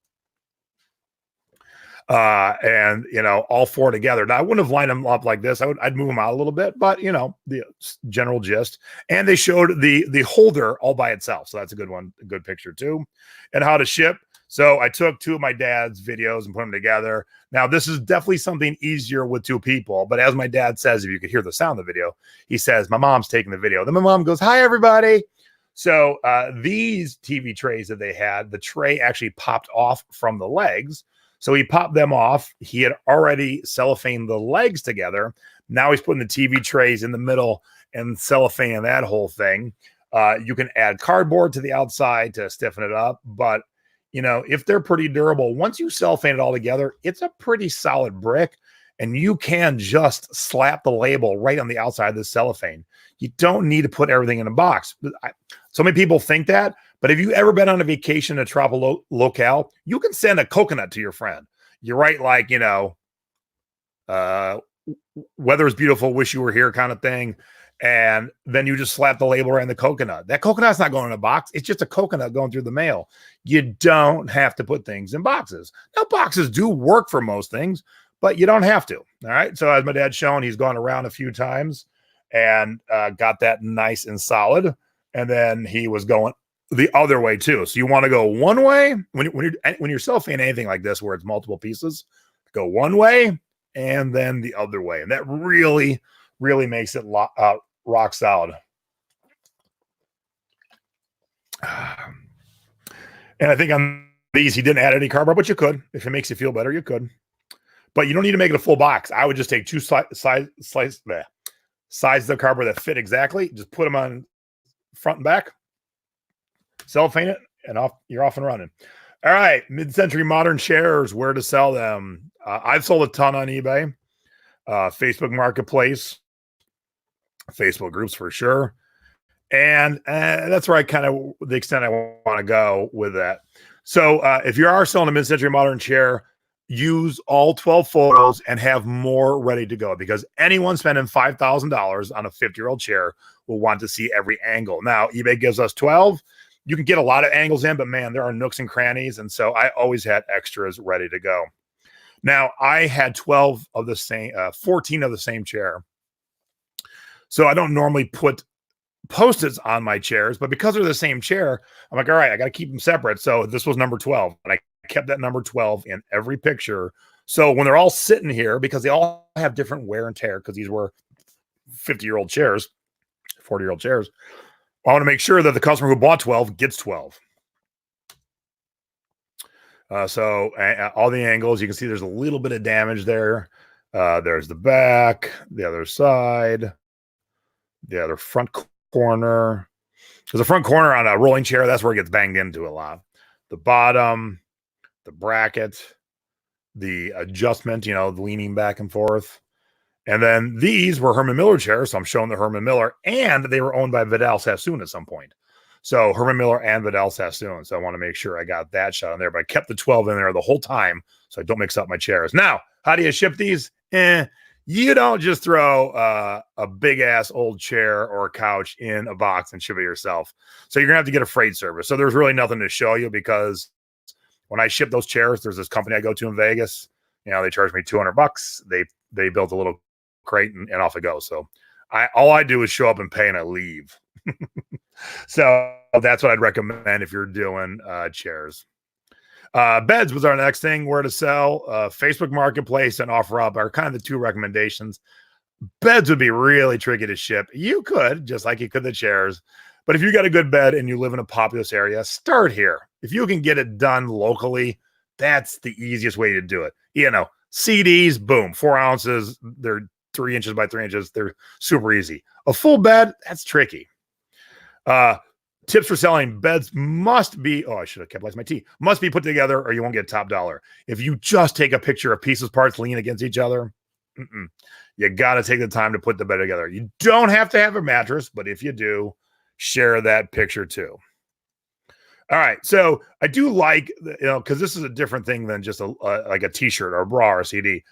And all 4 together. Now I wouldn't have lined them up like this. I'd move them out a little bit, but the general gist. And they showed the holder all by itself. So that's a good one, a good picture too. And how to ship. So I took 2 of my dad's videos and put them together. Now this is definitely something easier with 2 people, but as my dad says, if you could hear the sound of the video, he says, my mom's taking the video. Then my mom goes, hi, everybody. So these TV trays that they had, the tray actually popped off from the legs. So he popped them off. He had already cellophaned the legs together. Now he's putting the TV trays in the middle and cellophaning that whole thing. You can add cardboard to the outside to stiffen it up. But, if they're pretty durable, once you cellophane it all together, it's a pretty solid brick. And you can just slap the label right on the outside of the cellophane. You don't need to put everything in a box. So many people think that. But have you ever been on a vacation to tropical locale? You can send a coconut to your friend. You write like, weather is beautiful, wish you were here kind of thing. And then you just slap the label around the coconut. That coconut's not going in a box. It's just a coconut going through the mail. You don't have to put things in boxes. Now, boxes do work for most things, but you don't have to. All right. So as my dad's shown, he's gone around a few times and got that nice and solid. And then he was going the other way too. So you want to go one way when you're cellophaning anything like this, where it's multiple pieces, go one way and then the other way. And that really, really makes it rock solid. And I think on these, he didn't add any cardboard, but you could. If it makes you feel better, you could. But you don't need to make it a full box. I would just take 2 sides of the cardboard that fit exactly. Just put them on front and back. Cellophane it, and you're off and running. All right, mid-century modern chairs, where to sell them. I've sold a ton on eBay, Facebook Marketplace, Facebook groups for sure. And that's where I kind of, the extent I want to go with that. So if you are selling a mid-century modern chair, use all 12 photos and have more ready to go, because anyone spending $5,000 on a 50-year-old chair will want to see every angle. Now, eBay gives us 12. You can get a lot of angles in, but man, there are nooks and crannies. And so I always had extras ready to go. Now, I had 12 of the same, 14 of the same chair. So I don't normally put Post-its on my chairs, but because they're the same chair, I'm like, all right, I got to keep them separate. So this was number 12, and I kept that number 12 in every picture. So when they're all sitting here, because they all have different wear and tear, because these were 50-year-old chairs, 40-year-old chairs, I want to make sure that the customer who bought 12 gets 12. So all the angles, you can see there's a little bit of damage there. There's the back, the other side, the other front corner. Because the front corner on a rolling chair, that's where it gets banged into a lot. The bottom, the bracket, the adjustment, the leaning back and forth. And then these were Herman Miller chairs. So I'm showing the Herman Miller, and they were owned by Vidal Sassoon at some point. So Herman Miller and Vidal Sassoon. So I want to make sure I got that shot in there, but I kept the 12 in there the whole time so I don't mix up my chairs. Now, how do you ship these? You don't just throw a big ass old chair or a couch in a box and ship it yourself. So you're gonna have to get a freight service. So there's really nothing to show you, because when I ship those chairs, there's this company I go to in Vegas. They charge me $200. They built a little crate and off it goes. So all I do is show up and pay and I leave. So that's what I'd recommend if you're doing chairs. Beds was our next thing. Where to sell. Facebook Marketplace and OfferUp are kind of the two recommendations. Beds would be really tricky to ship. You could, just like you could the chairs. But if you got a good bed and you live in a populous area, start here. If you can get it done locally, that's the easiest way to do it. CDs, boom, 4 ounces. They're 3 inches by 3 inches. They're super easy. A full bed, that's tricky. Tips for selling beds must be, I should have capitalized my T, must be put together or you won't get top dollar. If you just take a picture of pieces, parts, lean against each other, you got to take the time to put the bed together. You don't have to have a mattress, but if you do, share that picture too. All right. So I do like, because this is a different thing than just like a t-shirt or a bra or a CD.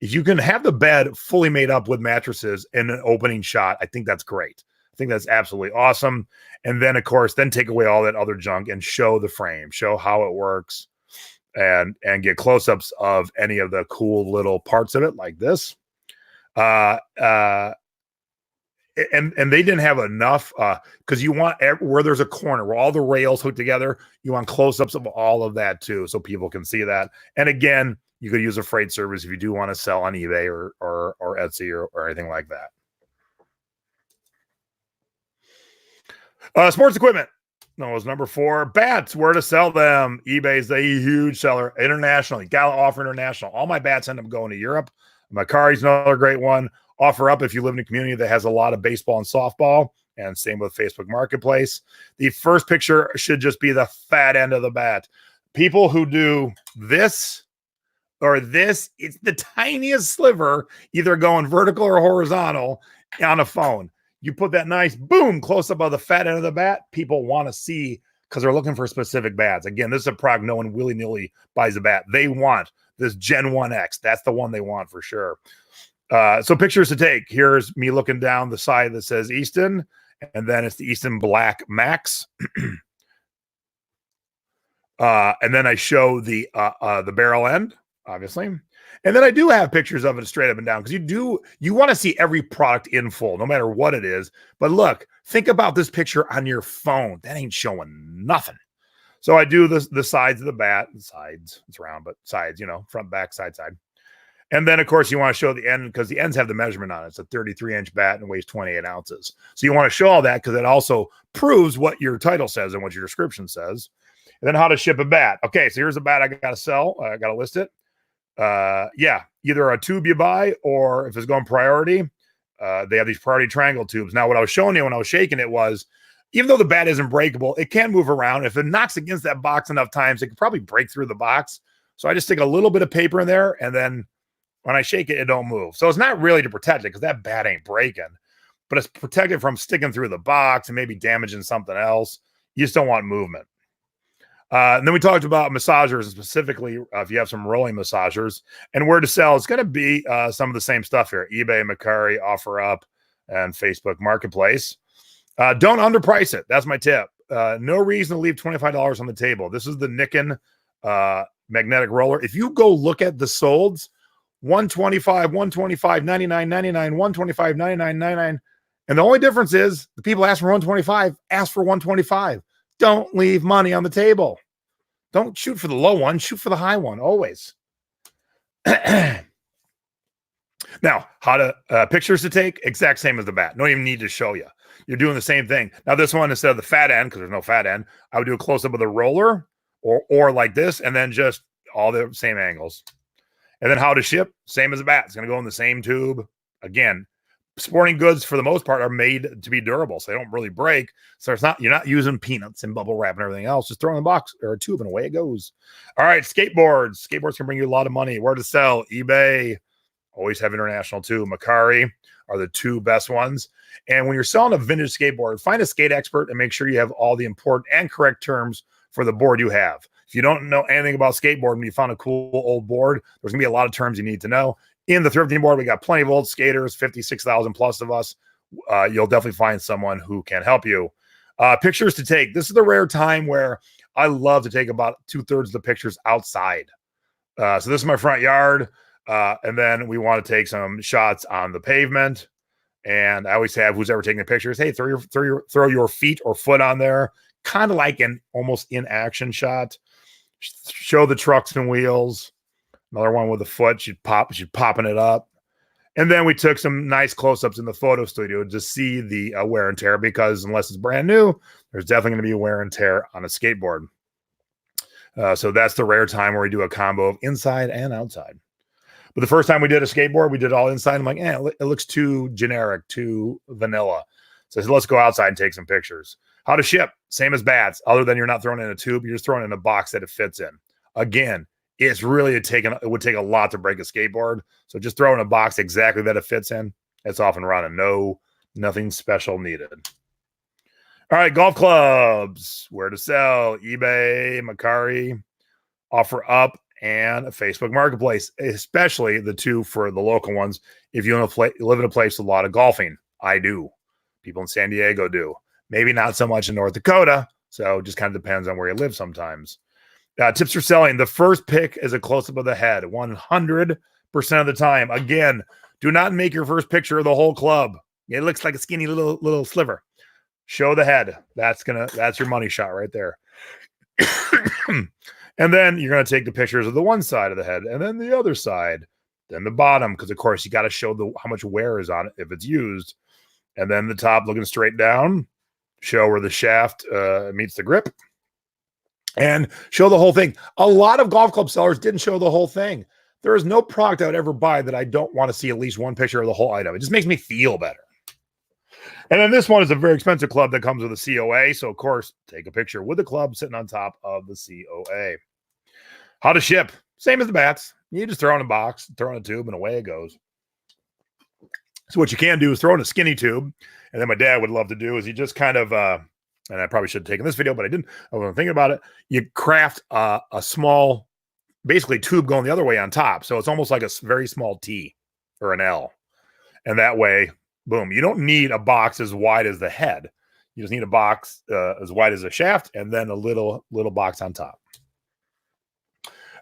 If you can have the bed fully made up with mattresses and an opening shot, I think that's great. I think that's absolutely awesome. And then, of course, take away all that other junk and show the frame, show how it works, and get close-ups of any of the cool little parts of it, like this. And they didn't have enough, because you want where there's a corner where all the rails hook together, you want close-ups of all of that too, so people can see that. And again, you could use a freight service if you do want to sell on eBay or Etsy or anything like that. Sports equipment. No, it was number 4. Bats, where to sell them. eBay's a huge seller internationally. Gotta offer international. All my bats end up going to Europe. Macari's another great one. OfferUp if you live in a community that has a lot of baseball and softball, and same with Facebook Marketplace. The first picture should just be the fat end of the bat. People who do this or this, it's the tiniest sliver, either going vertical or horizontal on a phone. You put that nice boom close up of the fat end of the bat, people want to see because they're looking for specific bats. Again, this is a product no one willy-nilly buys a bat. They want this Gen 1X. That's the one they want for sure. So pictures to take. Here's me looking down the side that says Easton, and then it's the Easton Black Max. And then I show the barrel end, obviously. And then I do have pictures of it straight up and down, because you want to see every product in full, no matter what it is. But look, think about this picture on your phone. That ain't showing nothing. So I do the sides of the bat, sides, it's round, but sides, front, back, side. And then, of course, you want to show the end, because the ends have the measurement on it. It's a 33-inch bat and weighs 28 ounces. So you want to show all that, because it also proves what your title says and what your description says. And then how to ship a bat. Okay, so here's a bat I got to sell. I got to list it. Either a tube you buy, or if it's going priority, they have these priority triangle tubes. Now, what I was showing you when I was shaking it was, even though the bat isn't breakable, it can move around. If it knocks against that box enough times, it could probably break through the box. So I just stick a little bit of paper in there, and then when I shake it, it don't move. So it's not really to protect it, because that bat ain't breaking, but it's protected from sticking through the box and maybe damaging something else. You just don't want movement. And then we talked about massagers, specifically if you have some rolling massagers, and where to sell. It's going to be some of the same stuff here: eBay, Macari, OfferUp, and Facebook Marketplace. Don't underprice it. That's my tip. No reason to leave $25 on the table. This is the Nikken magnetic roller. If you go look at the solds, $125, $125, $99, $99, $125, $99, $99. And the only difference is the people ask for $125, ask for $125. Don't leave money on the table. Don't shoot for the low one, shoot for the high one, always. Now, how to pictures to take, exact same as the bat. Don't even need to show you. You're doing the same thing. Now, this one, instead of the fat end, because there's no fat end, I would do a close-up of the roller, or like this, and then just all the same angles. And then how to ship, same as a bat. It's going to go in the same tube. Again, sporting goods for the most part are made to be durable, so they don't really break. So you're not using peanuts and bubble wrap and everything else. Just throw in a box or a tube and away it goes. All right, skateboards. Skateboards can bring you a lot of money. Where to sell? eBay. Always have international too. Mercari are the two best ones. And when you're selling a vintage skateboard, find a skate expert and make sure you have all the important and correct terms for the board you have. If you don't know anything about skateboarding and you found a cool old board, there's gonna be a lot of terms you need to know. In the thrifting board, we got plenty of old skaters, 56,000 plus of us. You'll definitely find someone who can help you. Pictures to take. This is the rare time where I love to take about 2/3 of the pictures outside. So this is my front yard. And then we want to take some shots on the pavement. And I always have who's ever taking the pictures, hey, throw your feet or foot on there, kind of like an almost in-action shot. Show the trucks and wheels. Another one with a foot, she's popping it up. And then we took some nice close-ups in the photo studio to see the wear and tear, because unless it's brand new, there's definitely going to be wear and tear on a skateboard. So that's the rare time where we do a combo of inside and outside. But the first time we did a skateboard, we did all inside. I'm like, it looks too generic, too vanilla. So I said, let's go outside and take some pictures. How to ship, same as bats, other than you're not throwing in a tube, you're just throwing in a box that it fits in. Again, it would take a lot to break a skateboard. So just throw in a box exactly that it fits in. It's off and running. Nothing special needed. All right, golf clubs. Where to sell? eBay, Mercari, OfferUp, and a Facebook Marketplace, especially the two for the local ones. If you live in a place with a lot of golfing, I do. People in San Diego do. Maybe not so much in North Dakota. So it just kind of depends on where you live sometimes. Tips for selling. The first pick is a close-up of the head 100% of the time. Again, do not make your first picture of the whole club. It looks like a skinny little sliver. Show the head. That's your money shot right there. And then you're going to take the pictures of the one side of the head and then the other side, then the bottom, because of course you got to show how much wear is on it if it's used. And then the top looking straight down, show where the shaft meets the grip, and show the whole thing. A lot of golf club sellers didn't show the whole thing. There is no product I would ever buy that I don't want to see at least one picture of the whole item. It just makes me feel better. And then this one is a very expensive club that comes with a COA. So, of course, take a picture with the club sitting on top of the COA. How to ship. Same as the bats. You just throw in a box, throw in a tube, and away it goes. So what you can do is throw in a skinny tube. And then my dad would love to do is he just kind of, and I probably should have taken this video, but I didn't. I wasn't thinking about it. You craft a small, basically tube going the other way on top. So it's almost like a very small T or an L. And that way, boom, you don't need a box as wide as the head. You just need a box as wide as the shaft and then a little box on top.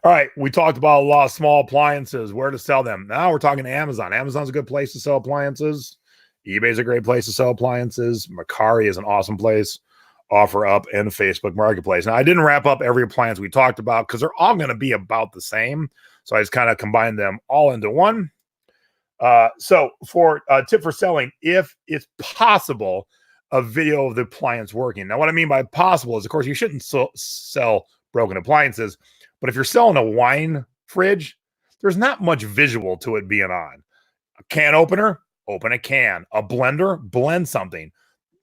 All right, we talked about a lot of small appliances, where to sell them. Now we're talking Amazon. Amazon's a good place to sell appliances. eBay's a great place to sell appliances. Mercari is an awesome place. OfferUp and Facebook Marketplace. Now, I didn't wrap up every appliance we talked about because they're all going to be about the same. So I just kind of combined them all into one. So for a tip for selling, if it's possible, a video of the appliance working. Now, what I mean by possible is, of course, you shouldn't sell broken appliances, but if you're selling a wine fridge, there's not much visual to it being on. A can opener, open a can. A blender, blend something.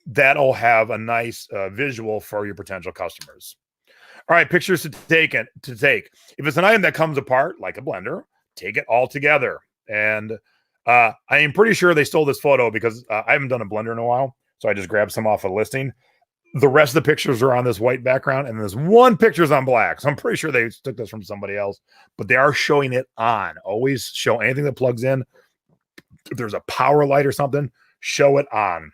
That'll have a nice visual for your potential customers. All right, pictures to take. If it's an item that comes apart, like a blender, take it all together. And I am pretty sure they stole this photo because I haven't done a blender in a while. So I just grabbed some off a listing. The rest of the pictures are on this white background, and there's one picture's on black. So I'm pretty sure they took this from somebody else, but they are showing it on. Always show anything that plugs in. If there's a power light or something, show it on.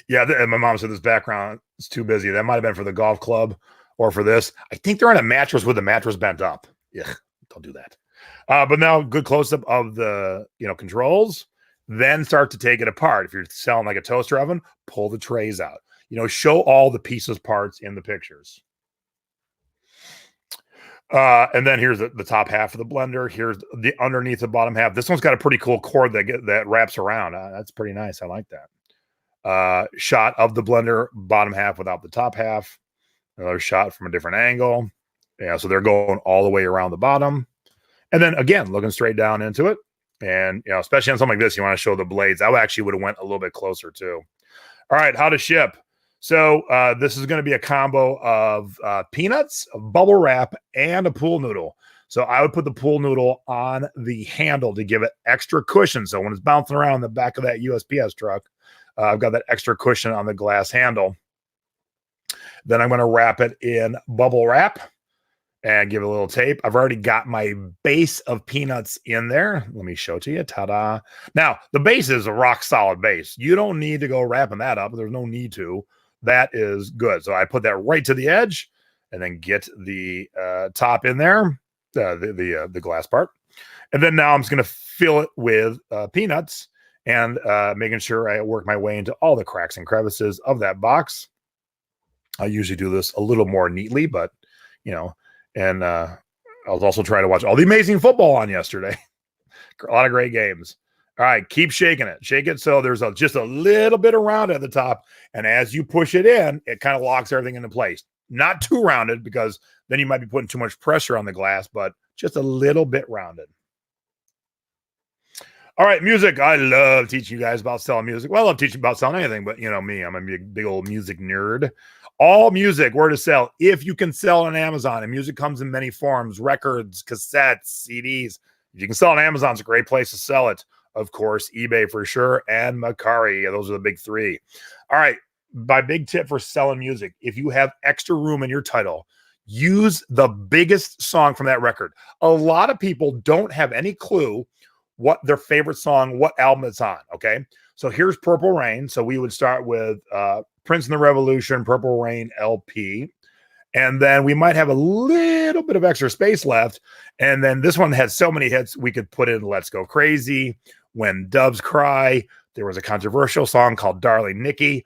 Yeah, and my mom said this background is too busy. That might have been for the golf club or for this. I think they're on a mattress with the mattress bent up. Yeah, don't do that. But now good close-up of the controls. Then start to take it apart. If you're selling like a toaster oven, pull the trays out. Show all the pieces, parts in the pictures. And then here's the top half of the blender. Here's the underneath the bottom half. This one's got a pretty cool cord that wraps around. That's pretty nice. I like that. Shot of the blender, bottom half without the top half. Another shot from a different angle. Yeah, so they're going all the way around the bottom. And then again, looking straight down into it. And, especially on something like this, you want to show the blades. I actually would have went a little bit closer too. All right, how to ship. So this is going to be a combo of peanuts, a bubble wrap, and a pool noodle. So I would put the pool noodle on the handle to give it extra cushion. So when it's bouncing around in the back of that USPS truck, I've got that extra cushion on the glass handle. Then I'm going to wrap it in bubble wrap and give it a little tape. I've already got my base of peanuts in there. Let me show it to you. Ta-da. Now, the base is a rock solid base. You don't need to go wrapping that up. There's no need to. That is good. So I put that right to the edge and then get the top in there, the glass part. And then now I'm just going to fill it with peanuts and making sure I work my way into all the cracks and crevices of that box. I usually do this a little more neatly, but, and I was also trying to watch all the amazing football on yesterday. A lot of great games. All right, keep shaking it. Shake it so there's just a little bit of round at the top. And as you push it in, it kind of locks everything into place. Not too rounded because then you might be putting too much pressure on the glass, but just a little bit rounded. All right, music. I love teaching you guys about selling music. Well, I love teaching about selling anything, but me, I'm a big old music nerd. All music, where to sell. If you can sell on Amazon, and music comes in many forms, records, cassettes, CDs. If you can sell on Amazon, it's a great place to sell it. Of course, eBay for sure, and Mercari. Those are the big three. All right, my big tip for selling music. If you have extra room in your title, use the biggest song from that record. A lot of people don't have any clue what their favorite song, what album it's on, okay? So here's Purple Rain. So we would start with Prince and the Revolution, Purple Rain LP. And then we might have a little bit of extra space left. And then this one had so many hits, we could put in Let's Go Crazy, When Doves Cry. There was a controversial song called Darling Nikki,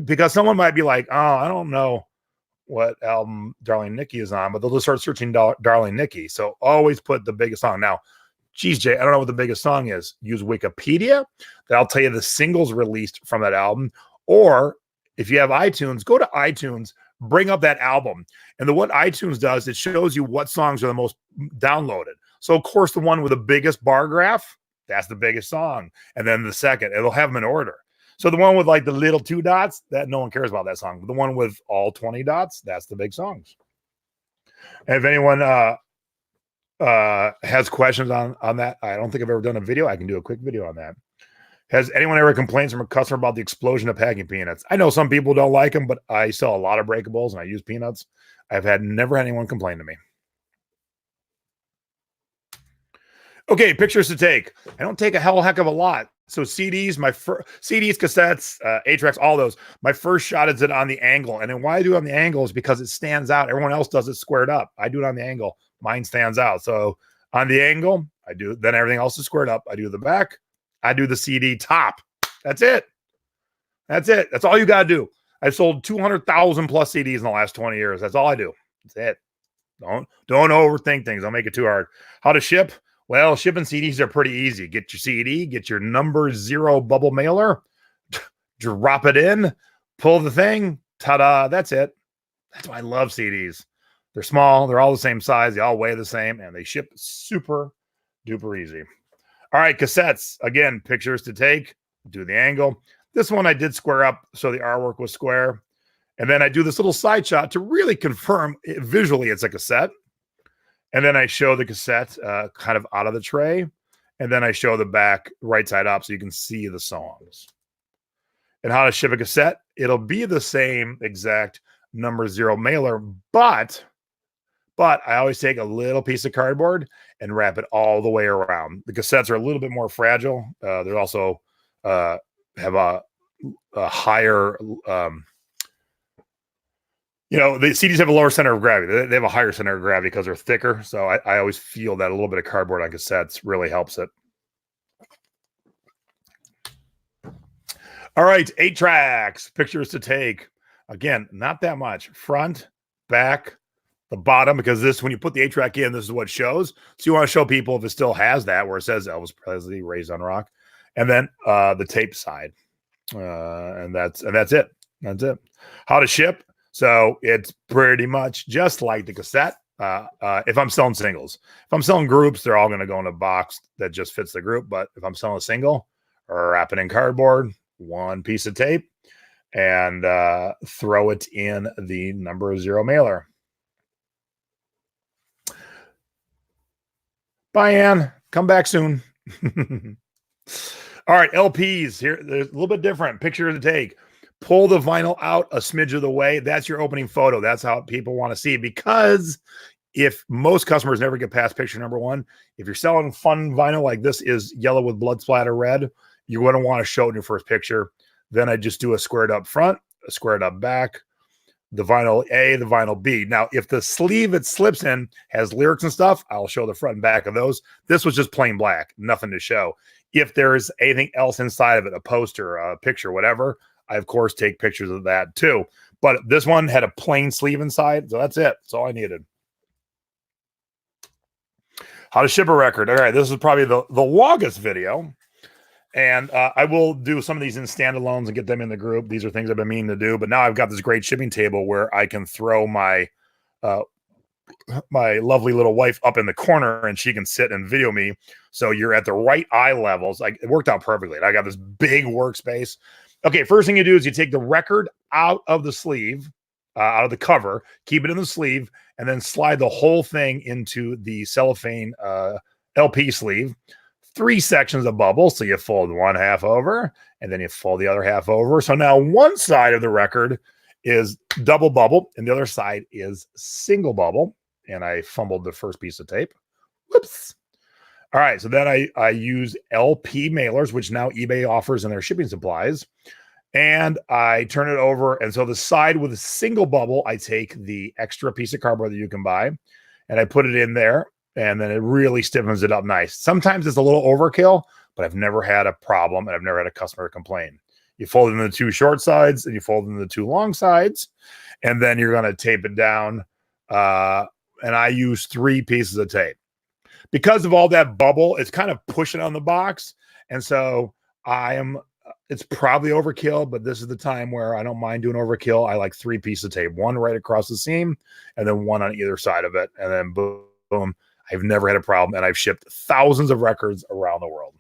because someone might be like, oh, I don't know what album Darling Nikki is on, but they'll just start searching Darling Nikki. So always put the biggest song. Now, geez, Jay, I don't know what the biggest song is. Use Wikipedia. That'll tell you the singles released from that album. Or if you have iTunes, go to iTunes, bring up that album. And what iTunes does, it shows you what songs are the most downloaded. So, of course, the one with the biggest bar graph, that's the biggest song. And then the second, it'll have them in order. So the one with like the little 2 dots, that no one cares about that song. But the one with all 20 dots, that's the big songs. And if anyone has questions on that, I don't think I've ever done a video. I can do a quick video on that. Has anyone ever complained from a customer about the explosion of packing peanuts? I know some people don't like them, but I sell a lot of breakables and I use peanuts. Never had anyone complain to me. Okay, pictures to take. I don't take a heck of a lot. So CDs, CDs, cassettes, 8-tracks, all those. My first shot is it on the angle. And then why I do it on the angle is because it stands out. Everyone else does it squared up. I do it on the angle. Mine stands out. So on the angle, I do, then everything else is squared up. I do the back. I do the CD top. That's it. That's it. That's all you got to do. I've sold 200,000 plus CDs in the last 20 years. That's all I do. That's it. Don't overthink things. Don't make it too hard. How to ship? Well, shipping CDs are pretty easy. Get your CD, get your number 0 bubble mailer, drop it in, pull the thing, ta-da, that's it. That's why I love CDs. They're small, they're all the same size, they all weigh the same, and they ship super duper easy. All right, cassettes. Again, pictures to take, do the angle. This one I did square up so the artwork was square. And then I do this little side shot to really confirm visually it's a cassette. And then I show the cassette kind of out of the tray. And then I show the back right side up so you can see the songs. And how to ship a cassette, it'll be the same exact number 0 mailer, but I always take a little piece of cardboard and wrap it all the way around. The cassettes are a little bit more fragile. They also have a higher... the CDs have a lower center of gravity. They have a higher center of gravity because they're thicker. So I always feel that a little bit of cardboard on cassettes really helps it. All right, 8 tracks, pictures to take. Again, not that much. Front, back, the bottom, because when you put the 8-track in, this is what shows. So you want to show people if it still has that, where it says Elvis Presley, Raised on Rock. And then the tape side. And that's it. That's it. How to ship. So it's pretty much just like the cassette. If I'm selling singles. If I'm selling groups, they're all going to go in a box that just fits the group. But if I'm selling a single, wrap it in cardboard, one piece of tape, and throw it in the number 0 mailer. Bye, Ann. Come back soon. All right, LPs here. There's a little bit different picture to take. Pull the vinyl out a smidge of the way. That's your opening photo. That's how people want to see it, because if most customers never get past picture number 1, if you're selling fun vinyl like this is yellow with blood splatter red, you're going to want to show it in your first picture. Then I just do a squared up front, a squared up back, the vinyl A, the vinyl B. Now, if the sleeve it slips in has lyrics and stuff, I'll show the front and back of those. This was just plain black, nothing to show. If there's anything else inside of it, a poster, a picture, whatever, I, of course, take pictures of that too. But this one had a plain sleeve inside, so that's it. That's all I needed. How to ship a record. All right, this is probably the longest video. And I will do some of these in standalones and get them in the group. These are things I've been meaning to do. But now I've got this great shipping table where I can throw my my lovely little wife up in the corner and she can sit and video me. So you're at the right eye levels. Like, it worked out perfectly. I got this big workspace. Okay, first thing you do is you take the record out of the sleeve, out of the cover, keep it in the sleeve, and then slide the whole thing into the cellophane LP sleeve. 3 sections of bubble. So you fold one half over and then you fold the other half over. So now one side of the record is double bubble and the other side is single bubble. And I fumbled the first piece of tape. Whoops. All right. So then I use LP mailers, which now eBay offers in their shipping supplies. And I turn it over. And so the side with a single bubble, I take the extra piece of cardboard that you can buy and I put it in there. And then it really stiffens it up nice. Sometimes it's a little overkill, but I've never had a problem and I've never had a customer complain. You fold it in the 2 short sides and you fold it in the 2 long sides, and then you're going to tape it down. And I use 3 pieces of tape. Because of all that bubble, it's kind of pushing on the box. And so it's probably overkill, but this is the time where I don't mind doing overkill. I like 3 pieces of tape, 1 right across the seam and then 1 on either side of it. And then boom. I've never had a problem, and I've shipped thousands of records around the world.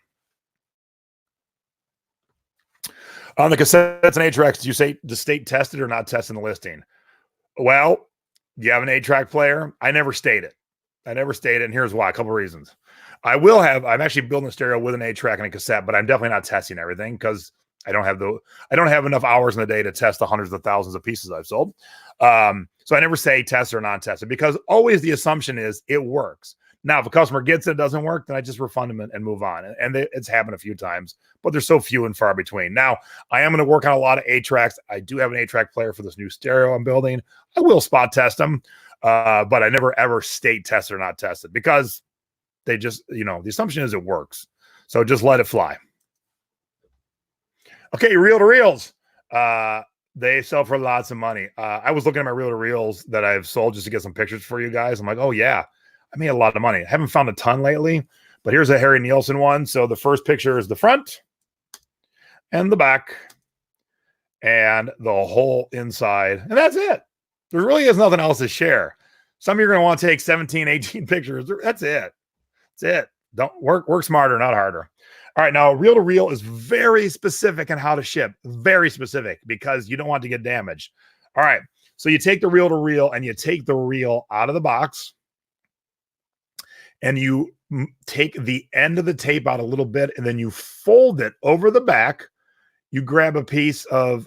On the cassettes and 8-tracks, do you say the state tested or not testing the listing? Well, do you have an 8-track player? I never state it. And here's why. A couple of reasons. I'm actually building a stereo with an 8-track and a cassette, but I'm definitely not testing everything because I don't have enough hours in the day to test the hundreds of thousands of pieces I've sold. So I never say test or non-tested because always the assumption is it works. Now, if a customer gets it doesn't work, then I just refund them and move on. And it's happened a few times, but they're so few and far between. Now, I am going to work on a lot of 8-tracks. I do have an 8-track player for this new stereo I'm building. I will spot test them, but I never ever state tested or not tested because they just, the assumption is it works. So just let it fly. Okay, reel-to-reels. They sell for lots of money. I was looking at my reel-to-reels that I've sold just to get some pictures for you guys. I'm like, oh, yeah, I made a lot of money. I haven't found a ton lately, but here's a Harry Nielsen one. So the first picture is the front and the back and the whole inside. And that's it. There really is nothing else to share. Some of you are going to want to take 17, 18 pictures. That's it. That's it. Don't work smarter, not harder. All right, now reel-to-reel is very specific on how to ship, very specific because you don't want to get damaged. All right, so you take the reel-to-reel and you take the reel out of the box and you take the end of the tape out a little bit and then you fold it over the back. You grab a piece of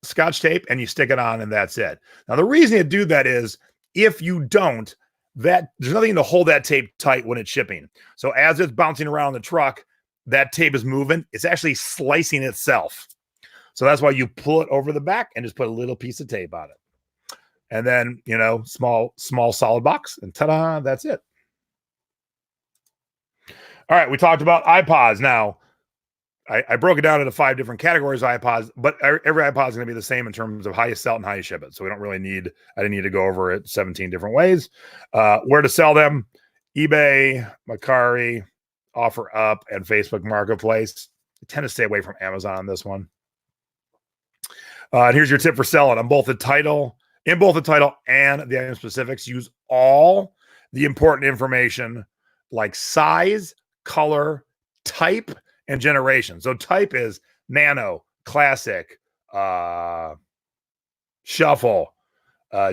Scotch tape and you stick it on and that's it. Now, the reason you do that is if you don't, there's nothing to hold that tape tight when it's shipping. So as it's bouncing around the truck, that tape is moving. It's actually slicing itself. So that's why you pull it over the back and just put a little piece of tape on it. And then, small solid box and ta-da, that's it. All right, we talked about iPods. Now, I broke it down into 5 different categories of iPods, but every iPod is going to be the same in terms of how you sell it and how you ship it. So we don't really I didn't need to go over it 17 different ways. Where to sell them: eBay, Mercari, OfferUp, and Facebook Marketplace. I tend to stay away from Amazon on this one. And here's your tip for selling. On both the title In both the title and the item specifics, use all the important information like size, color, type, and generation. So type is nano, classic, shuffle.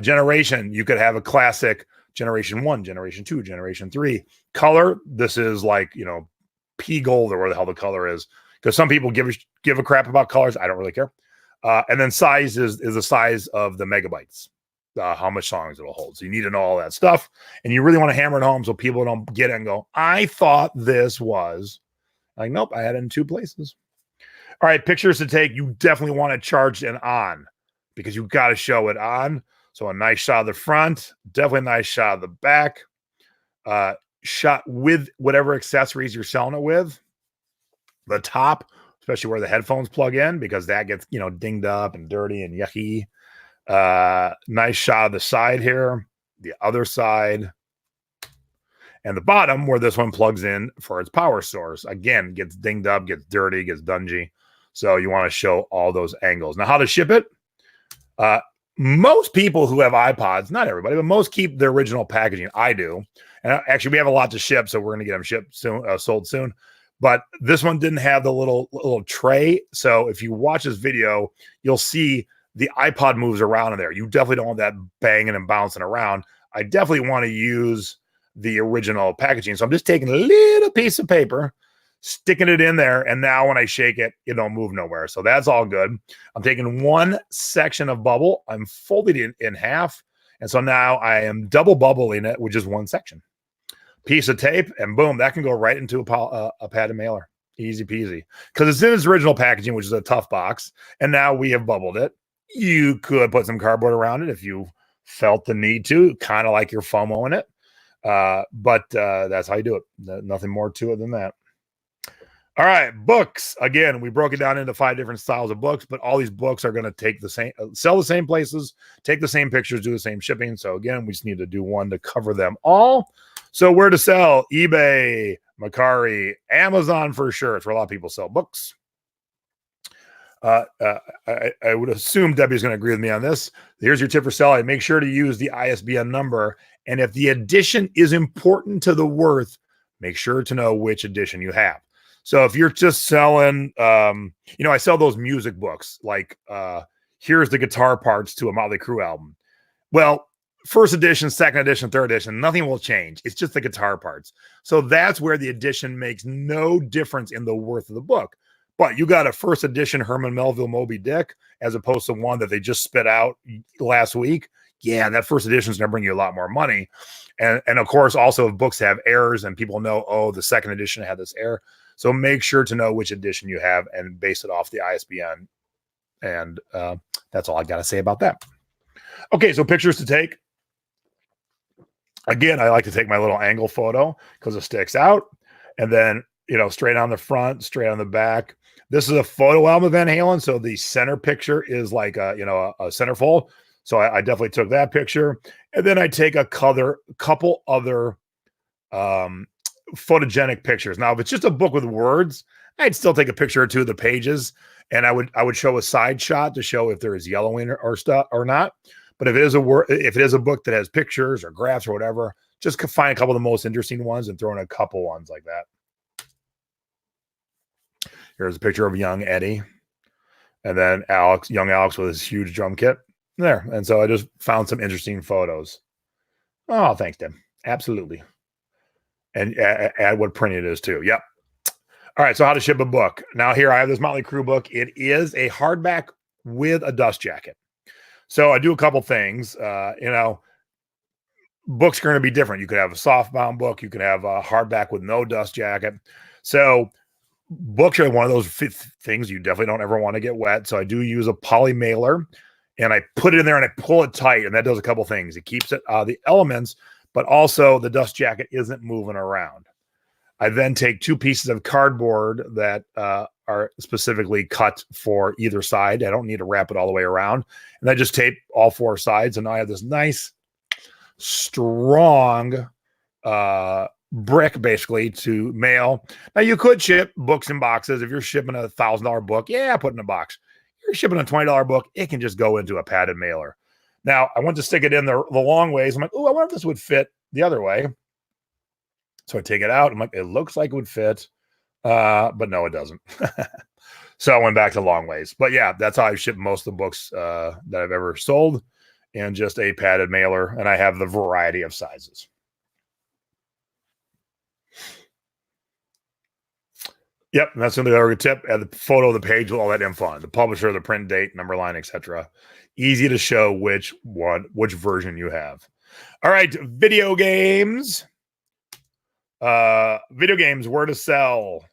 Generation, you could have a classic generation 1, generation 2, generation 3. Color, this is like, pea gold or where the hell the color is. Because some people give a crap about colors. I don't really care. And then size is the size of the megabytes, how much songs it'll hold. So you need to know all that stuff. And you really want to hammer it home so people don't get it and go, I thought this was. Like, nope, I had it in 2 places. All right, pictures to take. You definitely want to charge it on because you got to show it on. So a nice shot of the front, definitely a nice shot of the back. Shot with whatever accessories you're selling it with. The top, especially where the headphones plug in, because that gets, dinged up and dirty and yucky. Nice shot of the side here, the other side, and the bottom where this one plugs in for its power source. Again, gets dinged up, gets dirty, gets dungy. So you want to show all those angles. Now, how to ship it? Most people who have iPods, not everybody, but most keep the original packaging. I do. And actually, we have a lot to ship, so we're going to get them shipped soon, sold soon. But this one didn't have the little tray. So if you watch this video, you'll see the iPod moves around in there. You definitely don't want that banging and bouncing around. I definitely want to use the original packaging. So I'm just taking a little piece of paper, sticking it in there, and now when I shake it, it don't move nowhere. So that's all good. I'm taking one section of bubble. I'm folding it in half. And so now I am double bubbling it with just one section. Piece of tape, and boom, that can go right into a padded mailer. Easy peasy. Because it's in its original packaging, which is a tough box. And now we have bubbled it. You could put some cardboard around it if you felt the need to, kind of like you're FOMOing it. But that's how you do it. Nothing more to it than that. All right, books. Again, we broke it down into 5 different styles of books, but all these books are going to take the same, sell the same places, take the same pictures, do the same shipping. So again, we just need to do one to cover them all. So where to sell? eBay, Mercari, Amazon for sure. It's where a lot of people sell books. I would assume Debbie's going to agree with me on this. Here's your tip for selling. Make sure to use the ISBN number. And if the edition is important to the worth, make sure to know which edition you have. So if you're just selling, I sell those music books, like here's the guitar parts to a Motley Crue album. Well, first edition, second edition, third edition, nothing will change. It's just the guitar parts. So that's where the edition makes no difference in the worth of the book. But you got a first edition Herman Melville Moby Dick as opposed to one that they just spit out last week. Yeah, that first edition is going to bring you a lot more money. And of course, also if books have errors and people know, oh, the second edition had this error. So make sure to know which edition you have and base it off the ISBN. And that's all I got to say about that. Okay, so pictures to take. Again, I like to take my little angle photo because it sticks out. And then, straight on the front, straight on the back. This is a photo album of Van Halen. So the center picture is like a centerfold. So I definitely took that picture. And then I take a couple other photogenic pictures. Now, if it's just a book with words, I'd still take a picture or two of the pages, and I would show a side shot to show if there is yellowing or stuff or not. But if it is a book that has pictures or graphs or whatever, just find a couple of the most interesting ones and throw in a couple ones like that. Here's a picture of young Eddie, and then young Alex with his huge drum kit there. And so I just found some interesting photos. Oh, thanks, Tim. Absolutely. And add what print it is too. Yep. All right. So how to ship a book. Now here I have this Motley Crue book. It is a hardback with a dust jacket. So I do a couple things. Books are going to be different. You could have a softbound book. You could have a hardback with no dust jacket. So books are one of those things you definitely don't ever want to get wet. So I do use a poly mailer, and I put it in there and I pull it tight, and that does a couple things. It keeps it the elements, but also the dust jacket isn't moving around. I then take 2 pieces of cardboard that are specifically cut for either side. I don't need to wrap it all the way around. And I just tape all 4 sides. And now I have this nice, strong brick basically to mail. Now you could ship books in boxes. If you're shipping a $1,000 book, yeah, put in a box. If you're shipping a $20 book, it can just go into a padded mailer. Now, I went to stick it in the long ways. I'm like, oh, I wonder if this would fit the other way. So I take it out. I'm like, it looks like it would fit, but no, it doesn't. So I went back to long ways. But yeah, that's how I ship most of the books that I've ever sold, and just a padded mailer. And I have the variety of sizes. Yep, and that's the other tip. Add the photo of the page with all that info on the publisher, the print date, number line, etc. Easy to show which version you have. All right, video games. Video games, where to sell?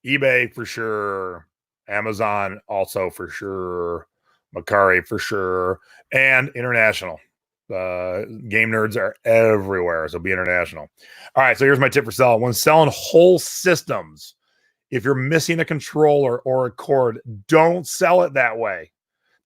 eBay for sure. Amazon also for sure. Mercari for sure. And international. Game nerds are everywhere, so be international. All right, so here's my tip for selling. When selling whole systems, if you're missing a controller or a cord, don't sell it that way.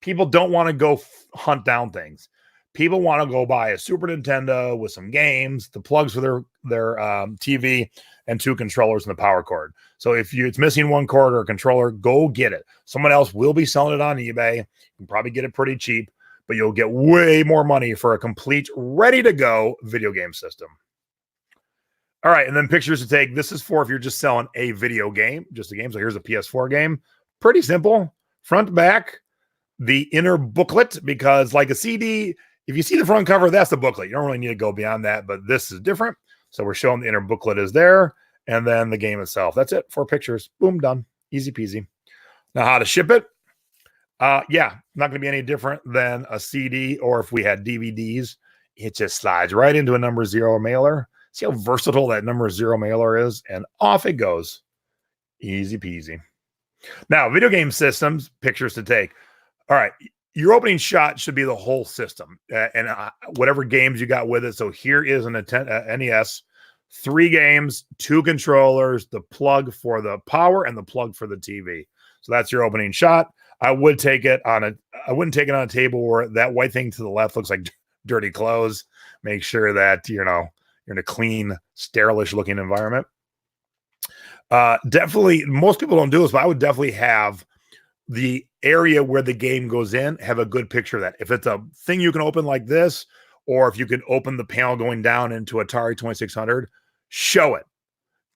People don't want to go hunt down things. People want to go buy a Super Nintendo with some games, the plugs for their TV, and 2 controllers and the power cord. So if it's missing one cord or a controller, go get it. Someone else will be selling it on eBay. You can probably get it pretty cheap, but you'll get way more money for a complete, ready-to-go video game system. All right, and then pictures to take. This is for if you're just selling a video game, just a game. So here's a PS4 game. Pretty simple. Front, back, the inner booklet, because like a CD, if you see the front cover, that's the booklet. You don't really need to go beyond that, but this is different. So we're showing the inner booklet is there, and then the game itself. That's it. 4 pictures. Boom, done. Easy peasy. Now, how to ship it? Yeah, not going to be any different than a CD, or if we had DVDs, it just slides right into a number 0 mailer. See how versatile that number 0 mailer is, and off it goes. Easy peasy. Now, video game systems, pictures to take. All right, your opening shot should be the whole system, and whatever games you got with it. So here is an NES, 3 games, 2 controllers, the plug for the power, and the plug for the TV. So that's your opening shot. I wouldn't take it on a table where that white thing to the left looks like dirty clothes. Make sure that you're in a clean, sterilish looking environment. Definitely, most people don't do this, but I would definitely have the area where the game goes in, have a good picture of that. If it's a thing you can open like this, or if you can open the panel going down into Atari 2600, show it.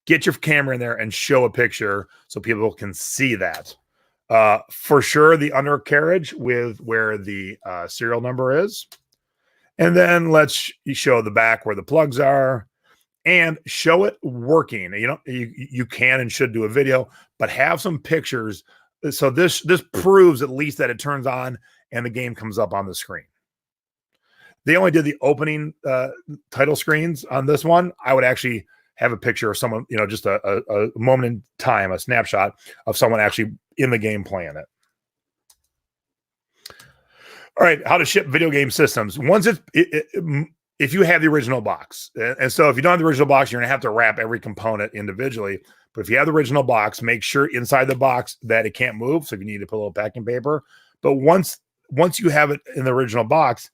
Get your camera in there and show a picture so people can see that. For sure, the undercarriage with where the serial number is. And then let's show the back where the plugs are, and show it working. You can and should do a video, but have some pictures. So this proves at least that it turns on and the game comes up on the screen. They only did the opening title screens on this one. I would actually have a picture of someone, just a moment in time, a snapshot of someone actually in the game playing it. All right, how to ship video game systems. Once if you have the original box, and so if you don't have the original box, you're going to have to wrap every component individually. But if you have the original box, make sure inside the box that it can't move. So if you need to put a little packing paper, but once you have it in the original box,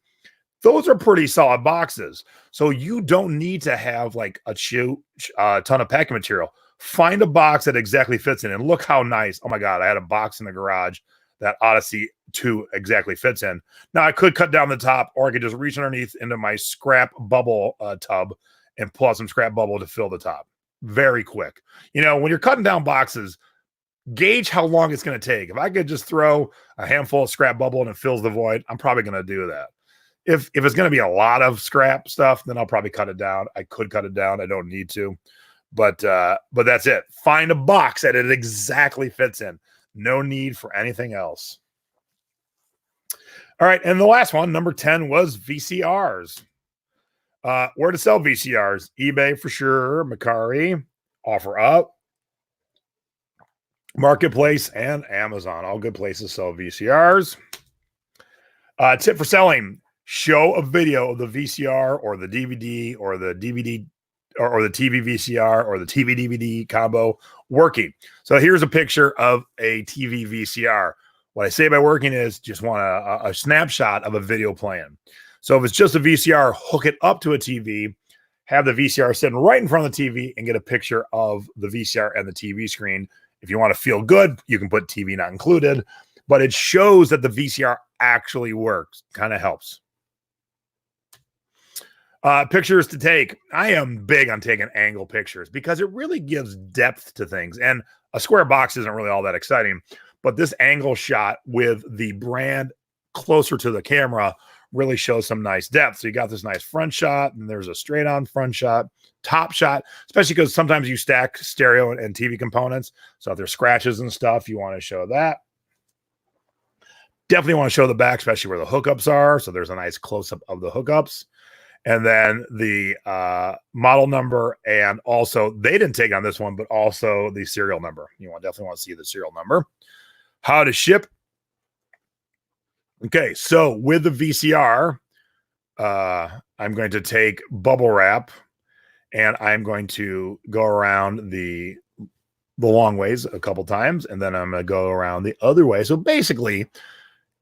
those are pretty solid boxes. So you don't need to have like a ton of packing material. Find a box that exactly fits in, and look how nice. Oh my God, I had a box in the garage that Odyssey 2 exactly fits in. Now, I could cut down the top, or I could just reach underneath into my scrap bubble tub and pull out some scrap bubble to fill the top. Very quick. When you're cutting down boxes, gauge how long it's going to take. If I could just throw a handful of scrap bubble and it fills the void, I'm probably going to do that. If it's going to be a lot of scrap stuff, then I'll probably cut it down. I could cut it down. I don't need to. But that's it. Find a box that it exactly fits in. No need for anything else. All right, and the last one, number 10, was VCRs. Where to sell VCRs? eBay for sure, Mercari, OfferUp, Marketplace, and Amazon. All good places to sell VCRs. Tip for selling: show a video of the VCR or the DVD or the DVD or the TV VCR or the TV DVD combo working. So here's a picture of a TV VCR. What I say by working is just want a snapshot of a video playing. So if it's just a VCR, hook it up to a TV, have the VCR sitting right in front of the TV, and get a picture of the VCR and the TV screen. If you want to feel good, you can put TV not included, but it shows that the VCR actually works. Kind of helps. Pictures to take. I am big on taking angle pictures because it really gives depth to things. And a square box isn't really all that exciting, but this angle shot with the brand closer to the camera really shows some nice depth. So you got this nice front shot, and there's a straight on front shot, top shot, especially because sometimes you stack stereo and TV components. So if there's scratches and stuff, you want to show that. Definitely want to show the back, especially where the hookups are. So there's a nice close up of the hookups. And then the model number, and also they didn't take on this one, but also the serial number. You definitely want to see the serial number. How to ship. Okay, so with the VCR, I'm going to take bubble wrap, and I'm going to go around the long ways a couple times, and then I'm going to go around the other way. So basically,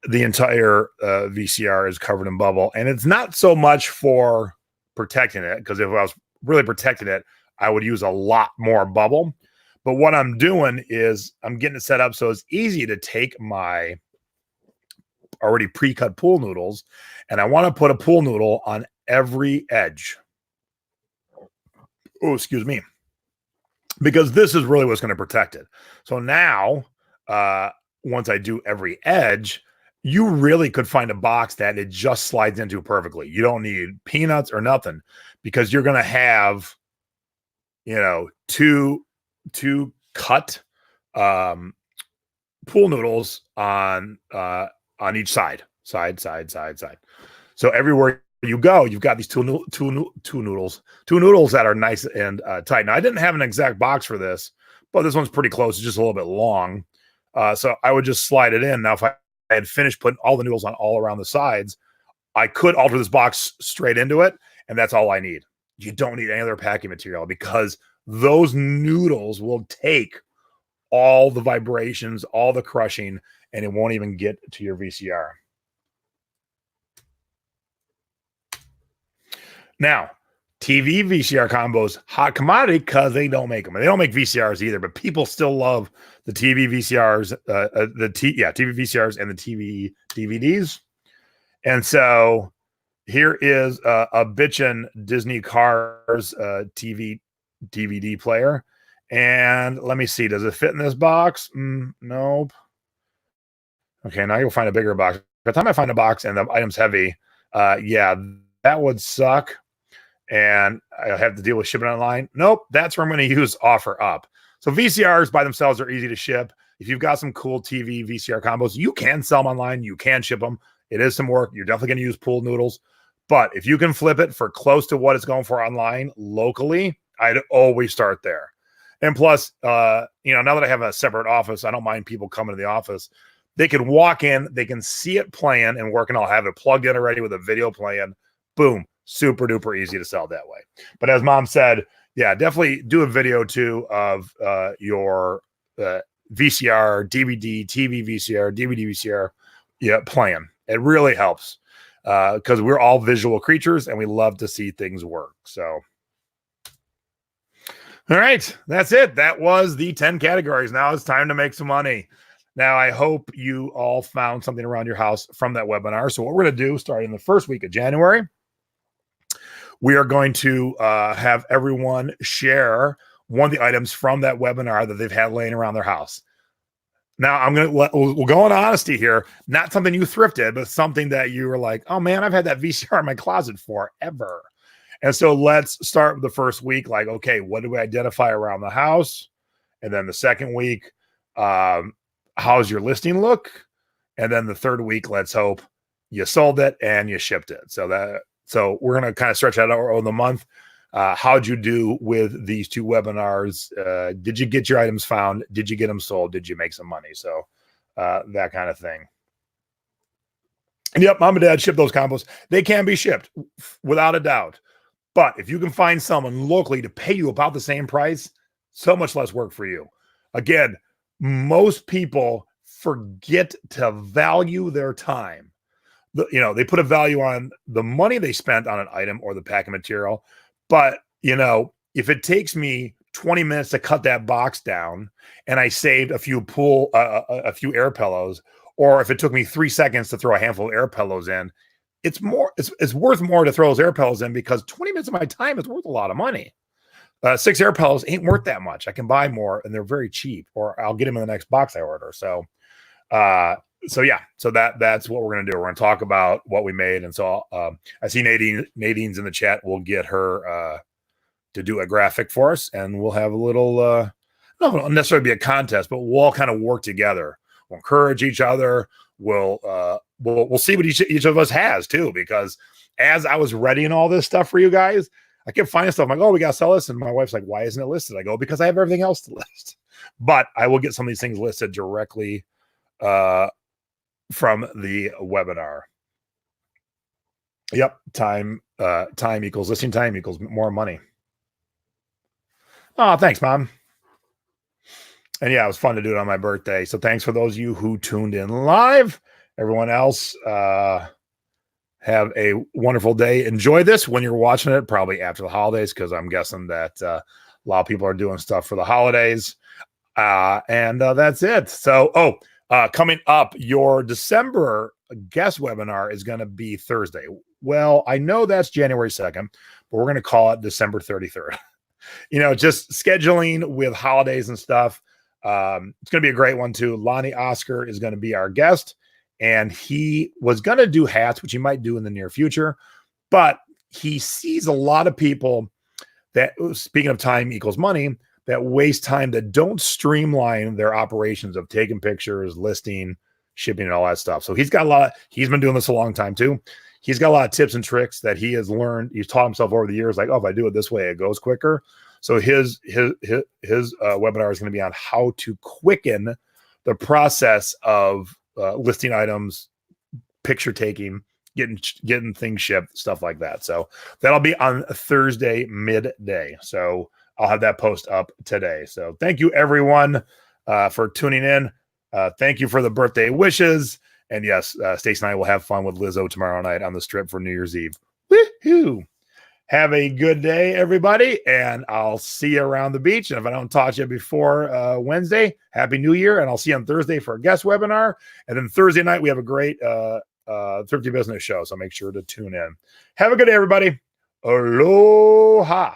the entire VCR is covered in bubble, and it's not so much for protecting it, because if I was really protecting it, I would use a lot more bubble. But what I'm doing is I'm getting it set up so it's easy to take my already pre-cut pool noodles, and I want to put a pool noodle on every edge. Oh, excuse me. Because this is really what's going to protect it. So now, once I do every edge, you really could find a box that it just slides into perfectly. You don't need peanuts or nothing, because you're going to have, two cut pool noodles on each side. So everywhere you go, you've got these two noodles that are nice and tight. Now, I didn't have an exact box for this, but this one's pretty close. It's just a little bit long. So I would just slide it in. Now, if I had finished putting all the noodles on all around the sides, I could alter this box straight into it, and that's all I need. You don't need any other packing material, because those noodles will take all the vibrations, all the crushing, and it won't even get to your VCR. Now, TV VCR combos, hot commodity, because they don't make them. And they don't make VCRs either, but people still love the TV VCRs, TV VCRs and the TV DVDs. And so here is a bitchin' Disney Cars TV DVD player. And let me see, does it fit in this box? Nope. Okay, now you'll find a bigger box. By the time I find a box and the item's heavy, yeah, that would suck. And I have to deal with shipping online. Nope, that's where I'm going to use OfferUp. So VCRs by themselves are easy to ship. If you've got some cool TV VCR combos, you can sell them online. You can ship them. It is some work. You're definitely going to use pool noodles. But if you can flip it for close to what it's going for online locally, I'd always start there. And plus, now that I have a separate office, I don't mind people coming to the office. They can walk in, they can see it playing and working. I'll have it plugged in already with a video playing. Boom. Super duper easy to sell that way. But as Mom said, yeah, definitely do a video too of your VCR, DVD, TV VCR, DVD VCR, playing. It really helps because we're all visual creatures and we love to see things work. So, all right, that's it. That was the 10 categories. Now it's time to make some money. Now, I hope you all found something around your house from that webinar. So what we're going to do, starting the first week of January, we are going to have everyone share one of the items from that webinar that they've had laying around their house. Now, we'll go on honesty here. Not something you thrifted, but something that you were like, oh man, I've had that VCR in my closet forever. And so let's start with the first week. Like, okay, what do we identify around the house? And then the second week, how's your listing look? And then the third week, let's hope you sold it and you shipped it. So we're going to kind of stretch that out over the month. How'd you do with these two webinars? Did you get your items found? Did you get them sold? Did you make some money? So that kind of thing. And yep, Mom and Dad ship those combos. They can be shipped without a doubt. But if you can find someone locally to pay you about the same price, so much less work for you. Again, most people forget to value their time. They put a value on the money they spent on an item or the packing material. But, if it takes me 20 minutes to cut that box down and I saved a few air pillows, or if it took me 3 seconds to throw a handful of air pillows in, it's worth more to throw those air pillows in because 20 minutes of my time is worth a lot of money. 6 air pillows ain't worth that much. I can buy more and they're very cheap, or I'll get them in the next box I order. So yeah, so that's what we're gonna do. We're gonna talk about what we made, and so I see Nadine's in the chat. We'll get her to do a graphic for us, and we'll have a little not necessarily be a contest, but we'll all kind of work together. We'll encourage each other. We'll see what each of us has too, because as I was readying all this stuff for you guys, I kept finding stuff. I'm like, oh, we got to sell this. And my wife's like, why isn't it listed? I go, because I have everything else to list. But I will get some of these things listed directly from the webinar. Yep. Time equals listing time equals more money. Oh, thanks, Mom. And yeah, it was fun to do it on my birthday. So thanks for those of you who tuned in live. Everyone else, have a wonderful day. Enjoy this when you're watching it, probably after the holidays, because I'm guessing that a lot of people are doing stuff for the holidays. And that's it. So, coming up, your December guest webinar is going to be Thursday. Well, I know that's January 2nd, but we're going to call it December 33rd. Just scheduling with holidays and stuff. It's going to be a great one too. Lonnie Oscar is going to be our guest, and he was going to do hats, which he might do in the near future, but he sees a lot of people that, speaking of time equals money, that waste time, that don't streamline their operations of taking pictures, listing, shipping, and all that stuff. So he's been doing this a long time too. He's got a lot of tips and tricks that he has learned. He's taught himself over the years, like, oh, if I do it this way, it goes quicker. So his webinar is going to be on how to quicken the process of listing items, picture taking, getting things shipped, stuff like that. So that'll be on Thursday midday. So I'll have that post up today. So thank you everyone for tuning in. Thank you for the birthday wishes. And yes, Stacey and I will have fun with Lizzo tomorrow night on the Strip for New Year's Eve. Woohoo! Have a good day, everybody, and I'll see you around the beach. And if I don't talk to you before Wednesday, Happy New Year, and I'll see you on Thursday for a guest webinar. And then Thursday night, we have a great Thrifty Business show, so make sure to tune in. Have a good day, everybody. Aloha.